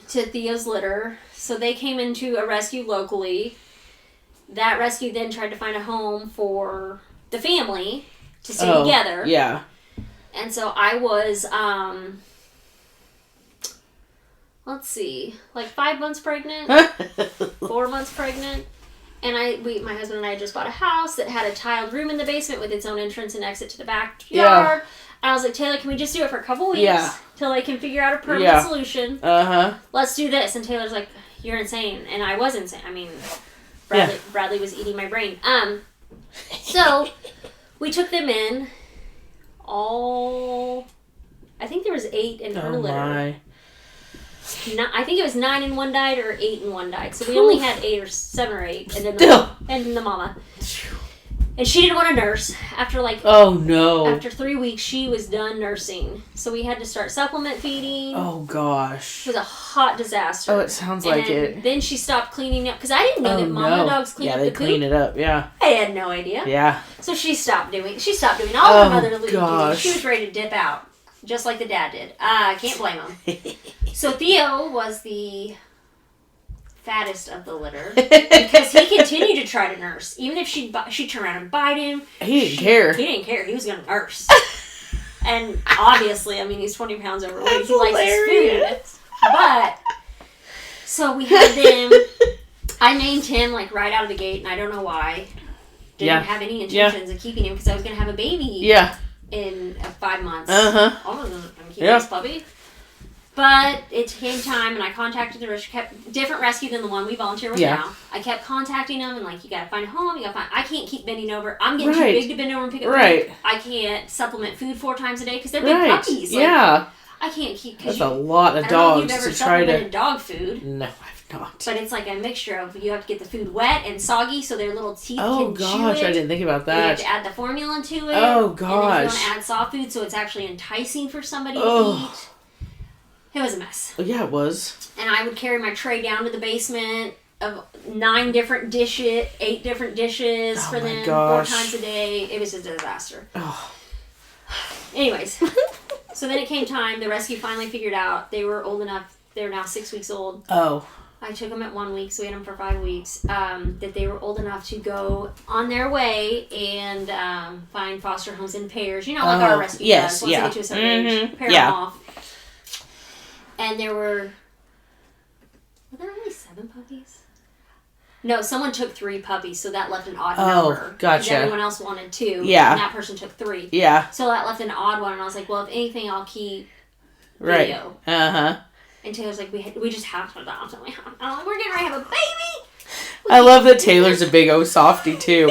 To Theo's litter. So they came into a rescue locally. That rescue then tried to find a home for the family to stay together. Yeah. And so I was, let's see, like 5 months pregnant, 4 months pregnant. And my husband and I just bought a house that had a tiled room in the basement with its own entrance and exit to the backyard. Yeah. And I was like, Taylor, can we just do it for a couple weeks till I can figure out a permanent solution? Let's do this. And Taylor's like, you're insane. And I was insane. I mean, Bradley was eating my brain. So we took them in. I think there was 8 in her litter. My. I think it was 9 and 1 died or 8 and 1 died. So we only had 8 or 7 or 8. And then the mama. And she didn't want to nurse. After after 3 weeks, she was done nursing. So we had to start supplement feeding. Oh, gosh. It was a hot disaster. Oh, it sounds like it. Then she stopped cleaning up. Because I didn't know that mama dogs clean up the poop. Yeah, they clean it up, yeah. I had no idea. Yeah. So she stopped doing all her motherly duties. She was ready to dip out. Just like the dad did. I can't blame him. So Theo was the fattest of the litter because he continued to try to nurse. Even if she'd turn around and bite him. He didn't care. He didn't care. He was going to nurse. And obviously, I mean, he's 20 pounds overweight. That's he likes hilarious. his food. But, so we had them. I named him like right out of the gate, and I don't know why. Didn't have any intentions of keeping him because I was going to have a baby. Yeah. In 5 months. I'm keeping this puppy. But it came time, and I contacted the different rescue than the one we volunteer with now. I kept contacting them, and like, you gotta find a home, I can't keep bending over. I'm getting too big to bend over and pick up food. I can't supplement food 4 times a day because they're big puppies. Like, I can't keep. That's a lot of dogs to try to. Dog food. No, I've not. But it's like a mixture of you have to get the food wet and soggy so their little teeth can chew it. Oh gosh, I didn't think about that. You have to add the formula to it. Oh gosh. And then you want to add soft food so it's actually enticing for somebody to eat. It was a mess. Yeah, it was. And I would carry my tray down to the basement of 9 different dishes, 8 different dishes for them 4 times a day. It was a disaster. Anyways, so then it came time. The rescue finally figured out they were old enough. They were now 6 weeks old. I took them at 1 week, so we had them for 5 weeks. That they were old enough to go on their way and find foster homes in pairs. You know, like our rescue does. Once they get to a certain age, pair them off. And were there only 7 puppies? No, someone took 3 puppies, so that left an odd number. Oh, gotcha. Everyone else wanted 2. Yeah. And that person took 3. Yeah. So that left an odd one, and I was like, well, if anything, I'll keep right. Theo. Uh-huh. And Taylor's like, we just have to adopt him. We're getting ready to have a baby. I love that Taylor's a big old softie, too.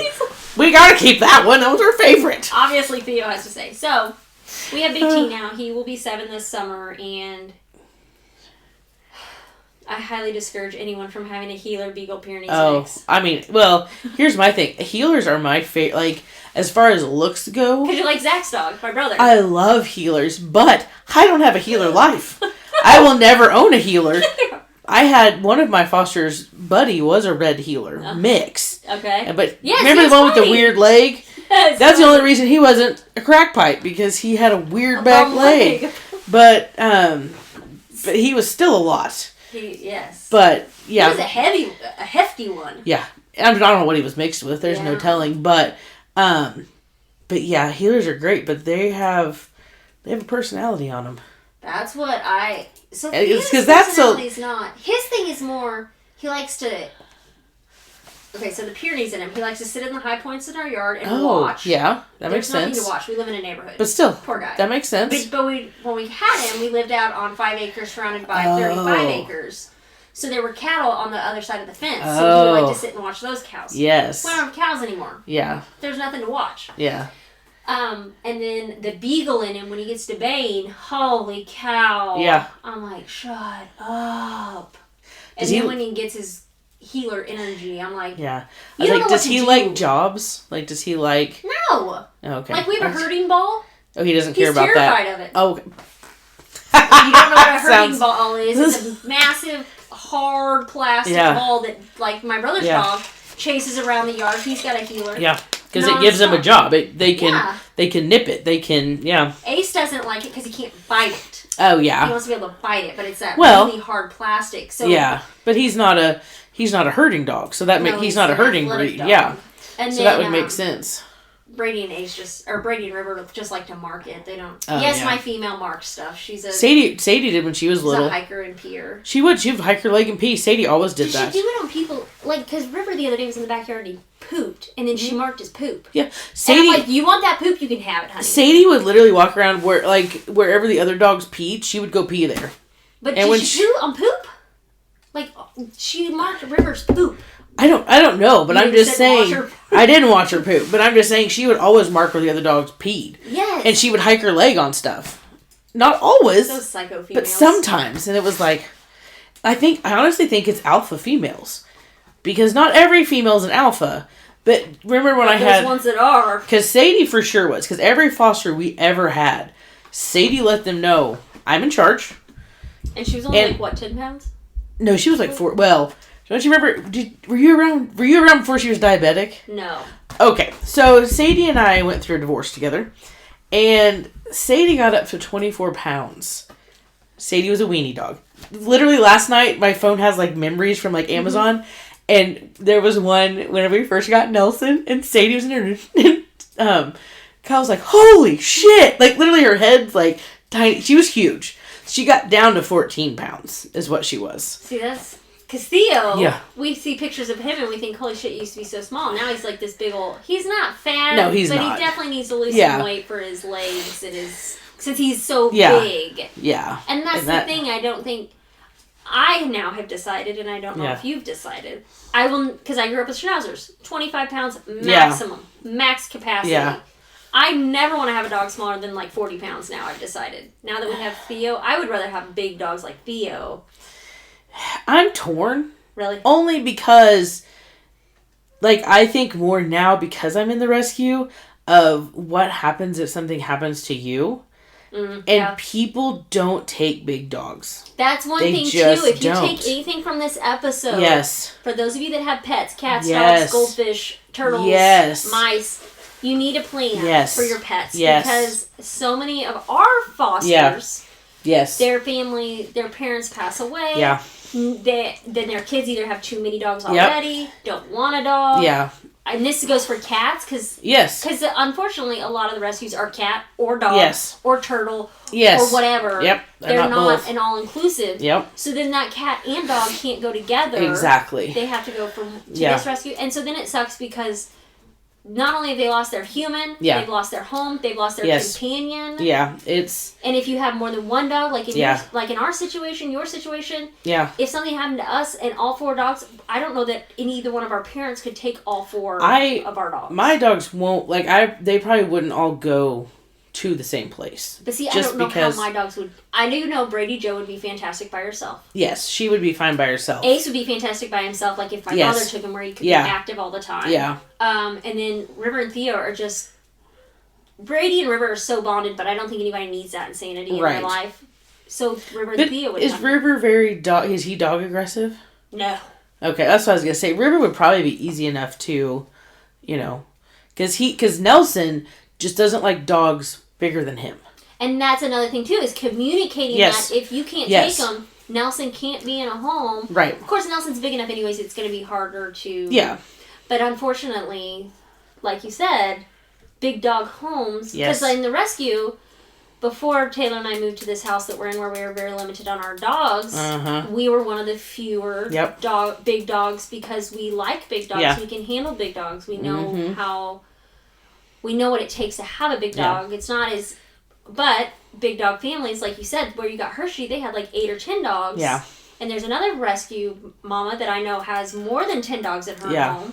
We gotta keep that one. That was our favorite. Obviously, Theo has to say. So, we have Big T now. He will be 7 this summer, and I highly discourage anyone from having a healer Beagle Pyrenees mix. I mean, well, here's my thing. Healers are my favorite. Like, as far as looks go. Because you like Zach's dog, my brother. I love healers, but I don't have a healer life. I will never own a healer. I had one of my foster's buddy was a red healer mix. Okay. But remember the one with the weird leg? Yes, that's the only reason he wasn't a crack pipe, because he had a weird back leg. But he was still a lot. Yes. But yeah. He was a hefty one. Yeah. I don't know what he was mixed with. There's no telling. But yeah, healers are great, but they have a personality on them. That's what I. So it's because that's so. Not his thing. Is more he likes to. Okay, so the Pyrenees in him. He likes to sit in the high points in our yard and watch. Yeah, that makes sense. There's nothing to watch. We live in a neighborhood. But still, poor guy. That makes sense. But when we had him, we lived out on 5 acres surrounded by 35 acres. So there were cattle on the other side of the fence. So he would like to sit and watch those cows. Yes. We don't have cows anymore. Yeah. There's nothing to watch. Yeah. And then the beagle in him, when he gets to baying, holy cow. Yeah. I'm like, shut up. And then when he gets his healer energy, I'm like, yeah. I was like, does he like jobs? Like, does he like? No. Okay. Like, we have a herding ball. Oh, he doesn't care about that. He's terrified of it. Oh. Okay. You don't know what a herding ball is. It's a massive, hard plastic ball that, like, my brother's dog chases around the yard. He's got a healer. Yeah. Because it gives them a job. They can nip it. They can, Ace doesn't like it because he can't bite it. Oh, yeah. He wants to be able to bite it, but it's that really hard plastic. So yeah, but he's not a herding dog, so he's not a herding breed. Dog. Yeah, and so that would make sense. Brady and River just like to mark it. They don't. My female marks stuff. She's a Sadie did when she was little. A hiker and peer. She would hike her leg and pee. Sadie always did that. She do it on people, like, because River the other day was in the backyard and he pooped, and then she marked his poop. Yeah, Sadie. And I'm like, you want that poop? You can have it, honey. Sadie would literally walk around wherever the other dogs peed, she would go pee there. But did she poo on poop? Like, she marked River's poop. I don't know, but I'm just saying. I didn't watch her poop, but I'm just saying she would always mark where the other dogs peed. Yes. And she would hike her leg on stuff. Not always. Those psycho females. But sometimes. And it was like, I honestly think it's alpha females. Because not every female's an alpha. But remember when I had... There's ones that are. Because Sadie for sure was. Because every foster we ever had, Sadie let them know, I'm in charge. And she was only 10 pounds? No, she was like 4. Well... Don't you remember? Were you around before she was diabetic? No. Okay, so Sadie and I went through a divorce together, and Sadie got up to 24 pounds. Sadie was a weenie dog. Literally last night, my phone has like memories from like Amazon, and there was one whenever we first got Nelson, and Sadie was in her. Kyle's like, holy shit! Like literally, her head's like tiny. She was huge. She got down to 14 pounds, is what she was. See, that's. Because Theo, we see pictures of him and we think, holy shit, he used to be so small. Now he's like this big old... He's not fat. No, he's not. But he definitely needs to lose some weight for his legs and his since he's so Yeah. big. Yeah. And that's the thing. I don't think I now have decided, and I don't know if you've decided. I will, because I grew up with schnauzers, 25 pounds maximum, max capacity. Yeah. I never want to have a dog smaller than like 40 pounds now, I've decided. Now that we have Theo, I would rather have big dogs like Theo. I'm torn. Really? Only because, like, I think more now because I'm in the rescue of what happens if something happens to you. And people don't take big dogs. That's one thing, too. If you take anything from this episode, for those of you that have pets, cats, dogs, goldfish, turtles, mice, you need a plan for your pets. Because so many of our fosters, their family, their parents pass away. Then their kids either have too many dogs already, don't want a dog. And this goes for cats, because unfortunately a lot of the rescues are cat or dog or turtle or whatever. They're not an all-inclusive. So then that cat and dog can't go together. They have to go to this rescue. And so then it sucks because not only have they lost their human, they've lost their home, they've lost their companion. And if you have more than one dog, like in like in our situation, your situation, if something happened to us and all 4 dogs, I don't know that either one of our parents could take all 4 of our dogs. My dogs won't, they probably wouldn't all go to the same place. But see, I don't know how my dogs would. I do know Brady Joe would be fantastic by herself. Yes, she would be fine by herself. Ace would be fantastic by himself, like if my father took him where he could be active all the time. And then River and Theo are just... Brady and River are so bonded, but I don't think anybody needs that insanity in their life. So River and Theo would... Is River very dog... Is he dog aggressive? No. Okay, that's what I was going to say. River would probably be easy enough to, because Nelson just doesn't like dogs bigger than him. And that's another thing, too, is communicating that if you can't take them, Nelson can't be in a home. Right. Of course, Nelson's big enough anyways, it's going to be harder to... Yeah. But unfortunately, like you said, big dog homes... Because in the rescue, before Taylor and I moved to this house that we're in where we were very limited on our dogs, we were one of the fewer big dogs because we like big dogs. Yeah. We can handle big dogs. We know how... We know what it takes to have a big dog. It's not as... But big dog families, like you said, where you got Hershey, they had like 8 or 10 dogs. Yeah. And there's another rescue mama that I know has more than 10 dogs at her home.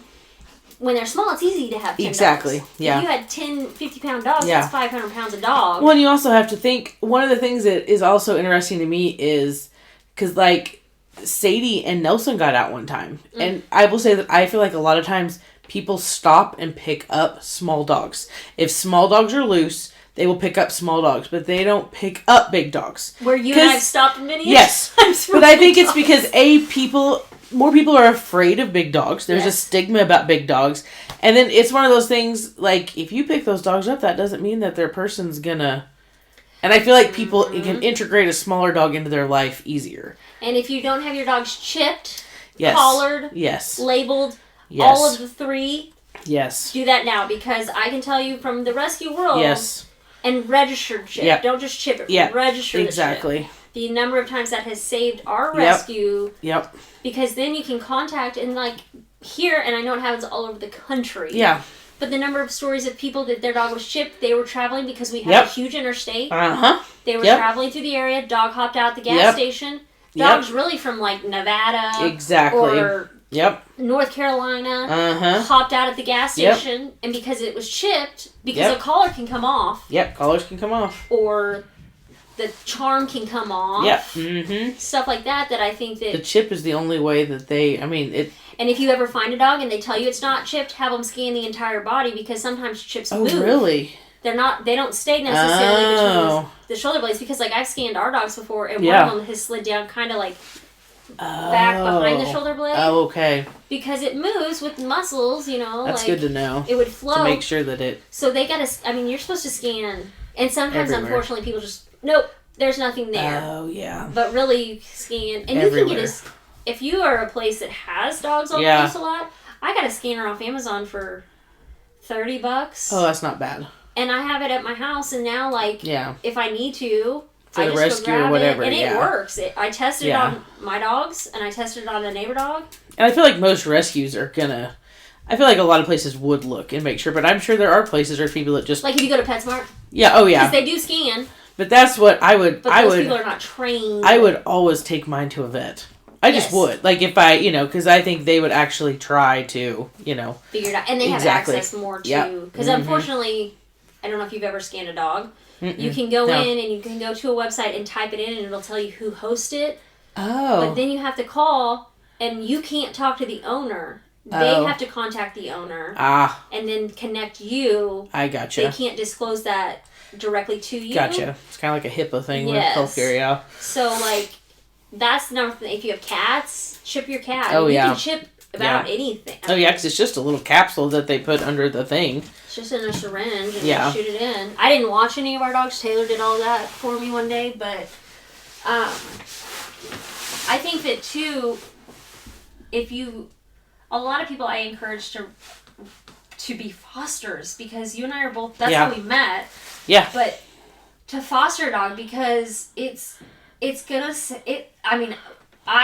When they're small, it's easy to have 10 dogs. Yeah. If you had 10 50-pound dogs, that's 500 pounds a dog. Well, and you also have to think... One of the things that is also interesting to me is... Because, like, Sadie and Nelson got out one time. And I will say that I feel like a lot of times... People stop and pick up small dogs. If small dogs are loose, they will pick up small dogs, but they don't pick up big dogs. Where you and I've stopped many times. But I think it's because more people are afraid of big dogs. There's a stigma about big dogs. And then it's one of those things, like, if you pick those dogs up, that doesn't mean that their person's gonna... And I feel like people can integrate a smaller dog into their life easier. And if you don't have your dogs chipped, collared, labeled... All of the 3. Do that now, because I can tell you from the rescue world. And registered chip. Yep. Don't just chip it. Register the chip. The number of times that has saved our rescue. Because then you can contact and like here, and I know it happens all over the country. But the number of stories of people that their dog was chipped, they were traveling because we had a huge interstate. They were traveling through the area. Dog hopped out at the gas station. Dogs really from like Nevada. Or North Carolina hopped out at the gas station, and because it was chipped, because a collar can come off. Collars can come off. Or the charm can come off. Stuff like that I think that... The chip is the only way that they... I mean, it... And if you ever find a dog and they tell you it's not chipped, have them scan the entire body, because sometimes chips move. Oh, really? They don't stay necessarily between the shoulder blades, because like I've scanned our dogs before, and one of them has slid down kind of like... back behind the shoulder blade. Oh, okay. Because it moves with muscles, That's good to know. It would flow. To make sure that it... So they gotta... I mean, you're supposed to scan. And sometimes, unfortunately, people just... Nope, there's nothing there. Oh, yeah. But really scan. And everywhere. You can get if you are a place that has dogs on the loose a lot, I got a scanner off Amazon for $30. Oh, that's not bad. And I have it at my house, and now, like, if I need to... For the rescue or whatever, and it works. I tested it on my dogs, and I tested it on a neighbor dog. And I feel like most rescues are gonna... I feel like a lot of places would look and make sure, but I'm sure there are places or people that just... Like if you go to PetSmart? Yeah, oh yeah. Because they do scan. But that's what I would. But those people are not trained. I would always take mine to a vet. I just would. Like, if I, because I think they would actually try to, figure it out. And they have access more to. Because unfortunately, I don't know if you've ever scanned a dog. You can go in and you can go to a website and type it in and it'll tell you who hosts it. Oh. But then you have to call and you can't talk to the owner. They have to contact the owner. And then connect you. I gotcha. They can't disclose that directly to you. Gotcha. It's kind of like a HIPAA thing with healthcare, yeah. So, like, that's another thing. If you have cats, chip your cat. Oh, you can chip about anything. Oh, yeah, because it's just a little capsule that they put under the thing. It's just in a syringe and you shoot it in. I didn't watch any of our dogs. Taylor did all that for me one day, but I think that, too, a lot of people I encourage to be fosters because you and I are both, that's how we met. Yeah. But to foster a dog because I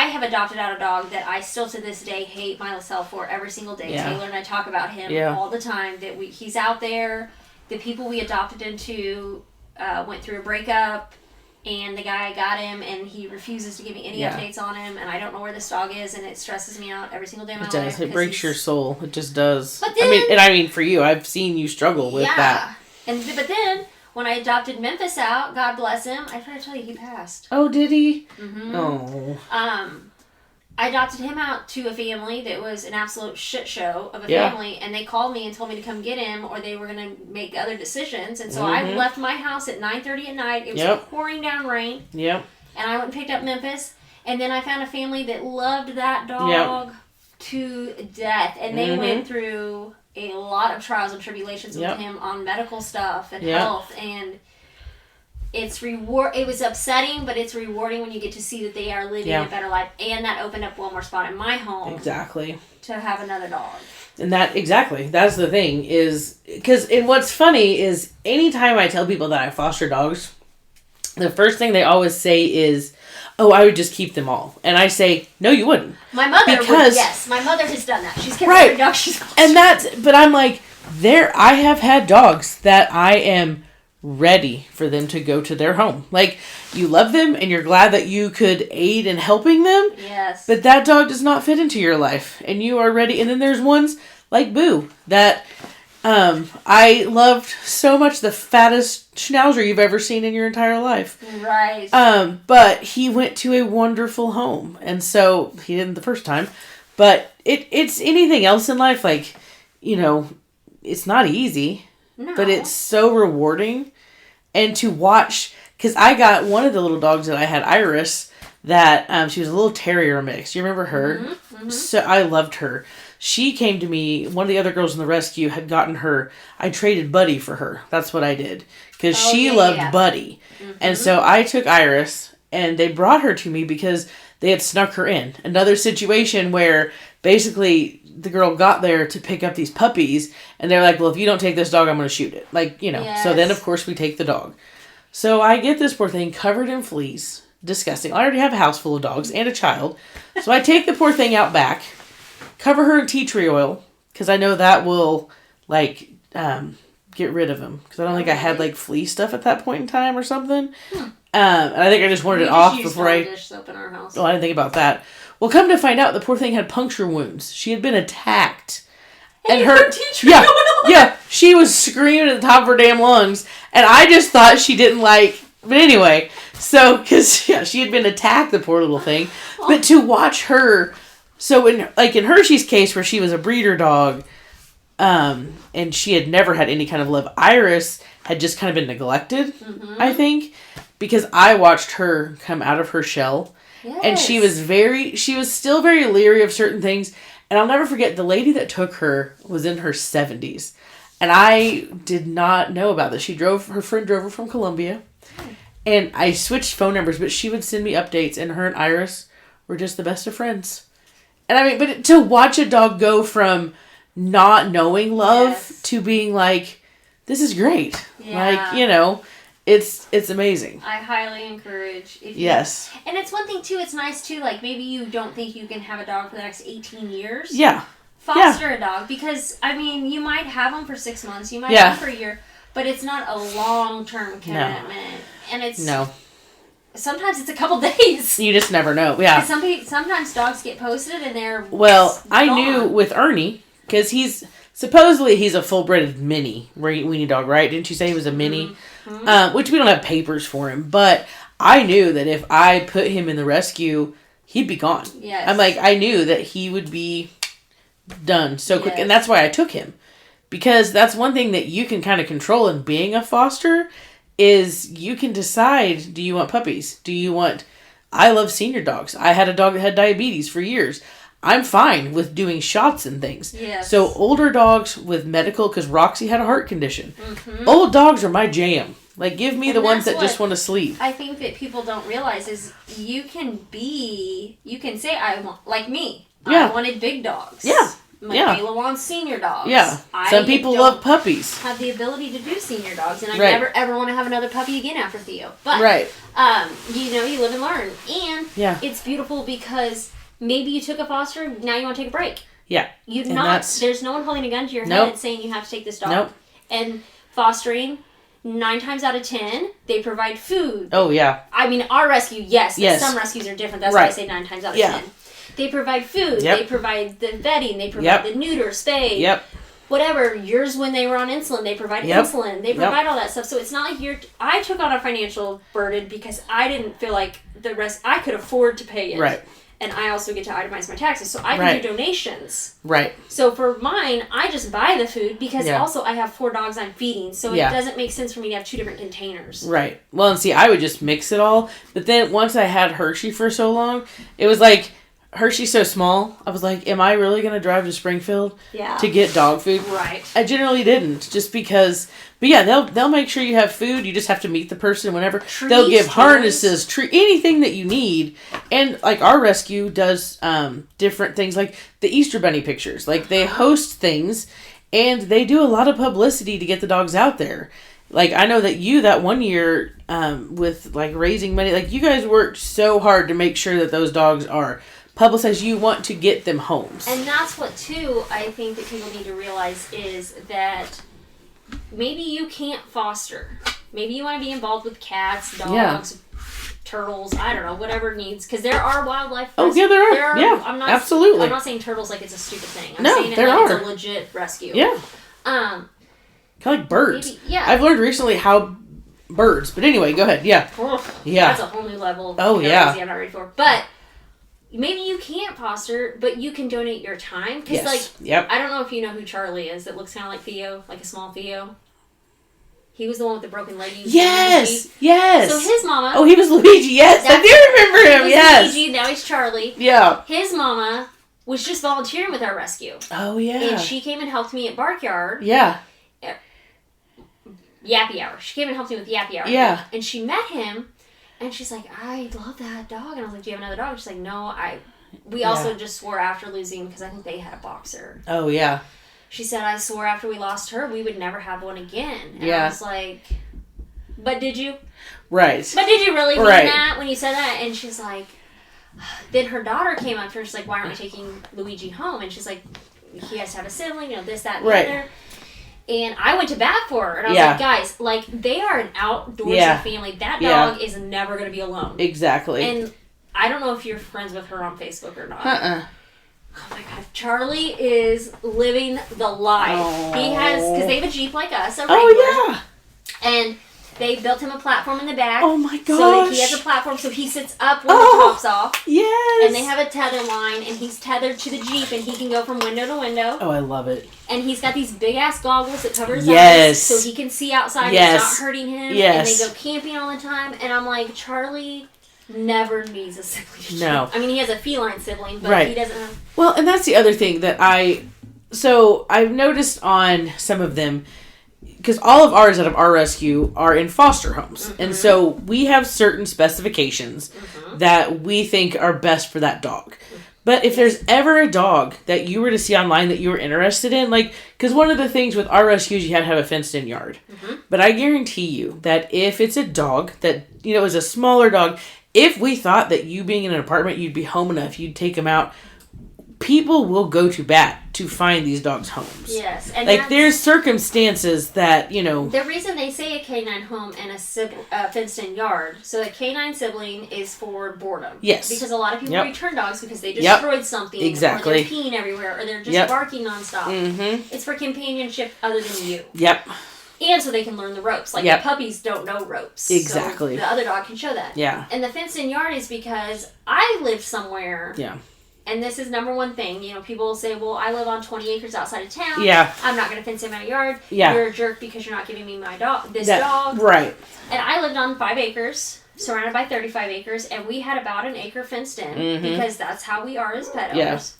have adopted out a dog that I still to this day hate myself for every single day. Yeah. Taylor and I talk about him all the time. That he's out there. The people we adopted into went through a breakup, and the guy got him, and he refuses to give me any updates on him. And I don't know where this dog is, and it stresses me out every single day of my life. It does. It breaks your soul. It just does. But then, for you, I've seen you struggle with that. But then, when I adopted Memphis out, God bless him, I tried to tell you he passed. Oh, did he? Mm-hmm. Oh. I adopted him out to a family that was an absolute shit show of a family, and they called me and told me to come get him, or they were going to make other decisions. And so I left my house at 9:30 at night. It was pouring down rain. Yep. And I went and picked up Memphis, and then I found a family that loved that dog to death, and they went through a lot of trials and tribulations with him on medical stuff and health, and it was upsetting, but it's rewarding when you get to see that they are living a better life, and that opened up one more spot in my home. Exactly. To have another dog. And that's the thing is, and what's funny is anytime I tell people that I foster dogs, the first thing they always say is, oh, I would just keep them all. And I say, no, you wouldn't. My mother would, yes. My mother has done that. She's kept every dog she's fostered. But I'm like, I have had dogs that I am ready for them to go to their home. Like, you love them and you're glad that you could aid in helping them. Yes. But that dog does not fit into your life. And you are ready. And then there's ones like Boo that I loved so much, the fattest schnauzer you've ever seen in your entire life. Right. But he went to a wonderful home. And so he didn't the first time. But it's anything else in life, like, it's not easy. No. But it's so rewarding. And to watch, because I got one of the little dogs that I had, Iris, that she was a little terrier mix. You remember her? Mm-hmm, mm-hmm. So I loved her. She came to me, one of the other girls in the rescue had gotten her, I traded Buddy for her. That's what I did. Because she loved Buddy. Mm-hmm. And so I took Iris, and they brought her to me because they had snuck her in. Another situation where basically the girl got there to pick up these puppies, and they're like, well, if you don't take this dog, I'm going to shoot it. Like, Yes. So then, of course, we take the dog. So I get this poor thing covered in fleas. Disgusting. I already have a house full of dogs and a child. So I take the poor thing out back, cover her in tea tree oil, because I know that will, get rid of him. Because I don't think I had, flea stuff at that point in time or something. And I think I just wanted it off before I... dish soap in our house. Oh, I didn't think about that. Well, come to find out, the poor thing had puncture wounds. She had been attacked. And her... Yeah, she was screaming at the top of her damn lungs. And I just thought she didn't But anyway, so, because, she had been attacked, the poor little thing. But to watch her... So, in Hershey's case, where she was a breeder dog, and she had never had any kind of love, Iris had just kind of been neglected, I think, because I watched her come out of her shell. Yes. And she was still very leery of certain things. And I'll never forget, the lady that took her was in her 70s. And I did not know about this. Her friend drove her from Columbia. And I switched phone numbers, but she would send me updates, and her and Iris were just the best of friends. And but to watch a dog go from not knowing love to being like, this is great. Yeah. It's amazing. I highly encourage. Yes. And it's one thing, too, it's nice, too, maybe you don't think you can have a dog for the next 18 years. Yeah. Foster a dog, because, you might have them for 6 months, you might have them for a year, But it's not a long-term commitment. No. And it's... No. Sometimes it's a couple days. You just never know. Yeah. Sometimes dogs get posted and they're Well, I knew with Ernie, because he's a full-bred mini weenie dog, right? Didn't you say he was a mini? Mm-hmm. Which we don't have papers for him, but I knew that if I put him in the rescue, he'd be gone. Yes. I'm like, I knew that he would be done so quick, and that's why I took him. Because that's one thing that you can kind of control in being a foster is you can decide, do you want puppies? I love senior dogs. I had a dog that had diabetes for years. I'm fine with doing shots and things. Yes. So older dogs with medical, because Roxy had a heart condition. Mm-hmm. Old dogs are my jam. Like, give me the ones that just want to sleep. I think that people don't realize is you can say, I want, like me. Yeah. I wanted big dogs. Yeah. Michaella wants senior dogs. Yeah. Some people love puppies. Have the ability to do senior dogs, and I never ever want to have another puppy again after Theo. But you live and learn, and it's beautiful because maybe you took a foster, now you want to take a break. Yeah. There's no one holding a gun to your head saying you have to take this dog. Nope. And fostering, 9 times out of 10, they provide food. Oh yeah. I mean, our rescue, yes. Some rescues are different. That's why I say 9 times out of 10. They provide food. Yep. They provide the vetting. They provide the neuter, spay. Yep. Whatever. Yours, when they were on insulin, they provide insulin. They provide all that stuff. So it's not like I took on a financial burden because I didn't feel like the rest... I could afford to pay it. Right. And I also get to itemize my taxes. So I can do donations. Right. So for mine, I just buy the food because also I have 4 dogs I'm feeding. So it doesn't make sense for me to have 2 different containers. Right. Well, and see, I would just mix it all. But then once I had Hershey for so long, it was like... Hershey's so small, I was like, am I really going to drive to Springfield to get dog food? Right. I generally didn't, just because, but yeah, they'll make sure you have food, you just have to meet the person whenever. They'll give harnesses, anything that you need, and like our rescue does different things, like the Easter Bunny pictures, like they host things, and they do a lot of publicity to get the dogs out there. Like, I know that one year, with like raising money, like you guys worked so hard to make sure that those dogs are publicize. You want to get them homes. And that's what, too, I think that people need to realize is that maybe you can't foster. Maybe you want to be involved with cats, dogs, turtles, I don't know, whatever needs. Because there are wildlife. Oh, yeah, there are. Absolutely. I'm not saying turtles like it's a stupid thing. I'm saying there like are. It's a legit rescue. Yeah. Kind of like birds. Maybe, I've learned recently how birds. But anyway, go ahead. Yeah. That's a whole new level of crazy I'm not ready for. But... maybe you can't foster, but you can donate your time. Because, I don't know if you know who Charlie is. That looks kind of like Theo, like a small Theo. He was the one with the broken leg. Yes. So his mama... oh, he was Luigi. Yes, I do remember him. Yes. Luigi, now he's Charlie. Yeah. His mama was just volunteering with our rescue. Oh, yeah. And she came and helped me at Barkyard. Yeah. Yappy Hour. She came and helped me with Yappy Hour. Yeah. And she met him... and she's like, I love that dog. And I was like, do you have another dog? She's like, no, we also just swore after losing, because I think they had a boxer. Oh, yeah. She said, I swore after we lost her, we would never have one again. And I was like, but did you? Right. But did you really mean that when you said that? And she's like, then her daughter came up to her, she's like, why aren't we taking Luigi home? And she's like, he has to have a sibling, this, that, and the other. And I went to bat for her. And I was like, guys, like, they are an outdoorsy family. That dog is never going to be alone. Exactly. And I don't know if you're friends with her on Facebook or not. Oh, my God. Charlie is living the life. Oh. He has, because they have a Jeep like us, a regular. Oh, yeah. And they built him a platform in the back. Oh, my gosh. So that he has a platform, so he sits up when the top's off. Yes. And they have a tether line, and he's tethered to the Jeep, and he can go from window to window. Oh, I love it. And he's got these big-ass goggles that cover his eyes, so he can see outside and it's not hurting him. Yes. And they go camping all the time. And I'm like, Charlie never needs a sibling. No. I mean, he has a feline sibling, but he doesn't have... well, and that's the other thing that I've noticed on some of them, because all of ours out of our rescue are in foster homes. Mm-hmm. And so we have certain specifications that we think are best for that dog. But if there's ever a dog that you were to see online that you were interested in, like, because one of the things with our rescues, you had to have a fenced-in yard. Mm-hmm. But I guarantee you that if it's a dog that, is a smaller dog, if we thought that you being in an apartment, you'd be home enough, you'd take him out, people will go to bat to find these dogs homes. Yes. And like, there's circumstances that, you know... The reason they say a canine home and a fenced-in yard, so a canine sibling is for boredom. Yes. Because a lot of people return dogs because they destroyed something. Exactly. Or they're peeing everywhere, or they're just barking nonstop. Mm-hmm. It's for companionship other than you. Yep. And so they can learn the ropes. Like, the puppies don't know ropes. Exactly. So the other dog can show that. Yeah. And the fenced-in yard is because I live somewhere... Yeah. And this is number one thing. You know, people will say, well, I live on 20 acres outside of town. Yeah. I'm not going to fence in my yard. Yeah. You're a jerk because you're not giving me my dog, dog. Right. And I lived on 5 acres, surrounded by 35 acres, and we had about an acre fenced in because that's how we are as pet owners.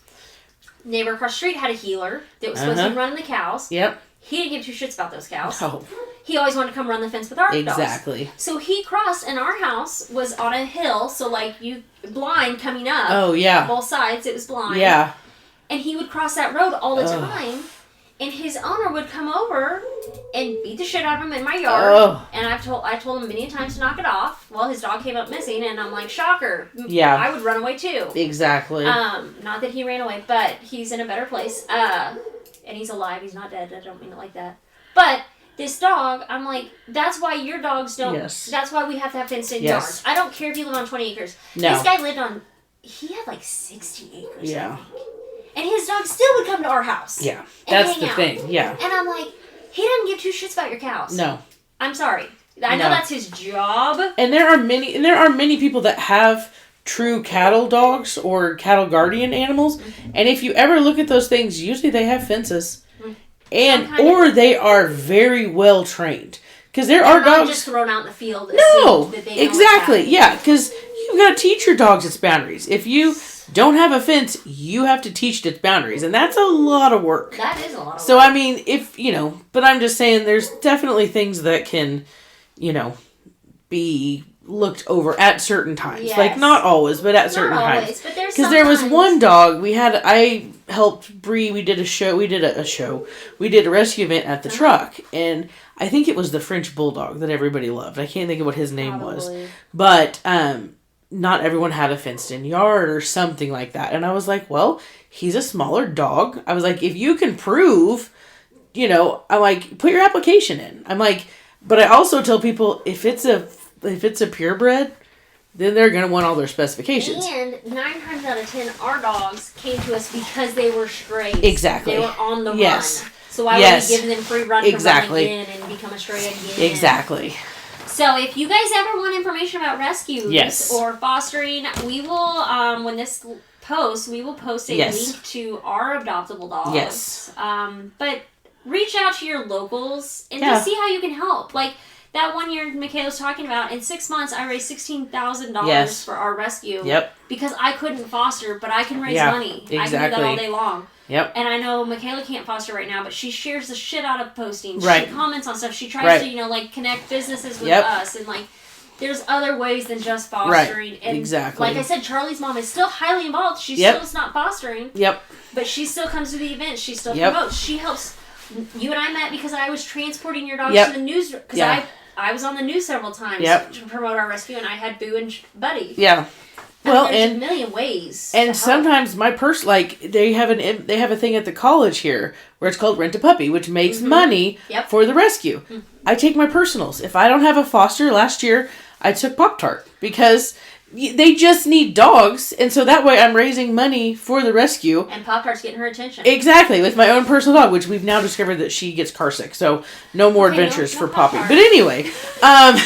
Neighbor across the street had a healer that was supposed to run the cows. Yep. He didn't give two shits about those cows. Oh. He always wanted to come run the fence with our dogs. Exactly. So he crossed, and our house was on a hill, so like blind coming up. Oh, yeah. Both sides, it was blind. Yeah. And he would cross that road all the time, and his owner would come over and beat the shit out of him in my yard. Oh. And I told him many times to knock it off. Well, his dog came up missing, and I'm like, shocker. Yeah. I would run away too. Exactly. Not that he ran away, but he's in a better place. And he's alive. He's not dead. I don't mean it like that. But this dog, I'm like, that's why your dogs don't... Yes. That's why we have to have fenced-in yards. I don't care if you live on 20 acres. No. This guy lived on... He had like 60 acres, Yeah. I think. And his dog still would come to our house. Yeah. That's the thing. Yeah. And I'm like, he doesn't give two shits about your cows. No. I'm sorry. I know that's his job. And there are many people that have true cattle dogs or cattle guardian animals. Mm-hmm. And if you ever look at those things, usually they have fences. Or they are very well trained, because there are dogs just thrown out in the field. No, exactly, yeah, because you've got to teach your dogs its boundaries. If you don't have a fence, you have to teach it its boundaries, and that's a lot of work. That is a lot of work. So I mean, but I'm just saying, there's definitely things that can, be looked over at certain times. Yes. Like, not always, but at certain times. But there's because there was one dog I helped Bree. We did a show. We did a rescue event at the truck, and I think it was the French Bulldog that everybody loved. I can't think of what his name was, but not everyone had a fenced-in yard or something like that. And I was like, well, he's a smaller dog. I was like, if you can prove, I'm like, put your application in. I'm like, but I also tell people, if it's a purebred, then they're going to want all their specifications. And 9 times out of 10, our dogs came to us because they were strays. Exactly. They were on the run. So why would we give them free run to run again and become a stray again? Exactly. So if you guys ever want information about rescues or fostering, we will, when this posts, we will post a link to our adoptable dogs. Yes. But reach out to your locals and just see how you can help. Like, that one year Michaela was talking about, in 6 months, I raised $16,000 for our rescue. Yep. Because I couldn't foster, but I can raise money. Exactly. I can do that all day long. Yep. And I know Michaela can't foster right now, but she shares the shit out of postings. Right. She comments on stuff. She tries to, connect businesses with us. And, there's other ways than just fostering. Right. And exactly. Like I said, Charlie's mom is still highly involved. She still is not fostering. Yep. But she still comes to the events. She still promotes. She helps. You and I met because I was transporting your dogs to the news. Because I was on the news several times to promote our rescue, and I had Boo and Buddy. Yeah. Well, there's a million ways. And sometimes my they have a thing at the college here where it's called Rent a Puppy, which makes money for the rescue. Mm-hmm. I take my personals. If I don't have a foster, last year I took Pop-Tart because they just need dogs, and so that way I'm raising money for the rescue. And Pop-Tart's getting her attention. Exactly, with my own personal dog, which we've now discovered that she gets car sick, so no more adventures for Poppy. But anyway. And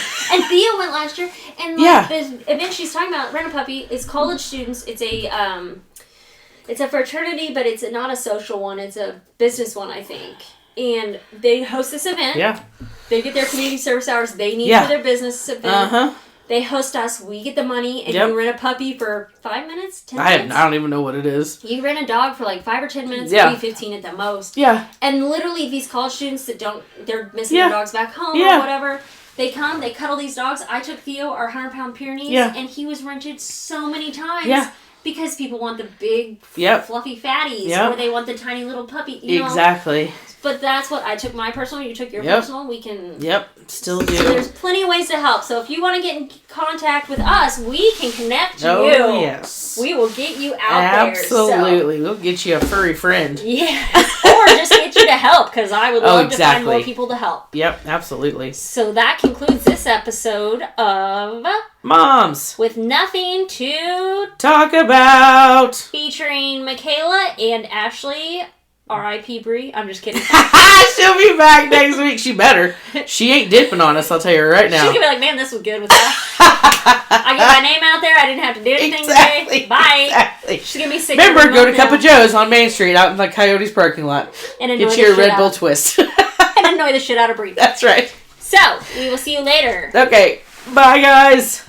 Theo went last year, and the event she's talking about, Rent a Puppy, is college students. It's a fraternity, but it's not a social one. It's a business one, I think. And they host this event. Yeah. They get their community service hours they need for their business event. Uh-huh. They host us, we get the money, and you rent a puppy for 5 minutes, 10 minutes? I don't even know what it is. You rent a dog for 5 or 10 minutes, maybe 15 at the most. Yeah. And literally these college students that they're missing their dogs back home or whatever, they come, they cuddle these dogs. I took Theo, our 100-pound Pyrenees, and he was rented so many times. Yeah. Because people want the big, fluffy fatties, or they want the tiny little puppy. Exactly. But that's what I took my personal. You took your personal. We can. Yep, still do. So there's plenty of ways to help. So if you want to get in contact with us, we can connect you. Oh yes. We will get you out Absolutely, there. We'll get you a furry friend. Yeah, or just get you to help because I would love to find more people to help. Yep, absolutely. So that concludes this episode of Moms with Nothing to Talk About, featuring Michaella and Ashley. R.I.P. Bree. I'm just kidding. She'll be back next week. She better. She ain't dipping on us, I'll tell you right now. She's gonna be like, man, this was good with that. I get my name out there. I didn't have to do anything today. Bye. Exactly. She's gonna be sick. Remember, go to Cup of Joe's on Main Street out in the Coyotes parking lot. And get you a Red Bull twist. And annoy the shit out of Bree. That's right. So, we will see you later. Okay. Bye, guys.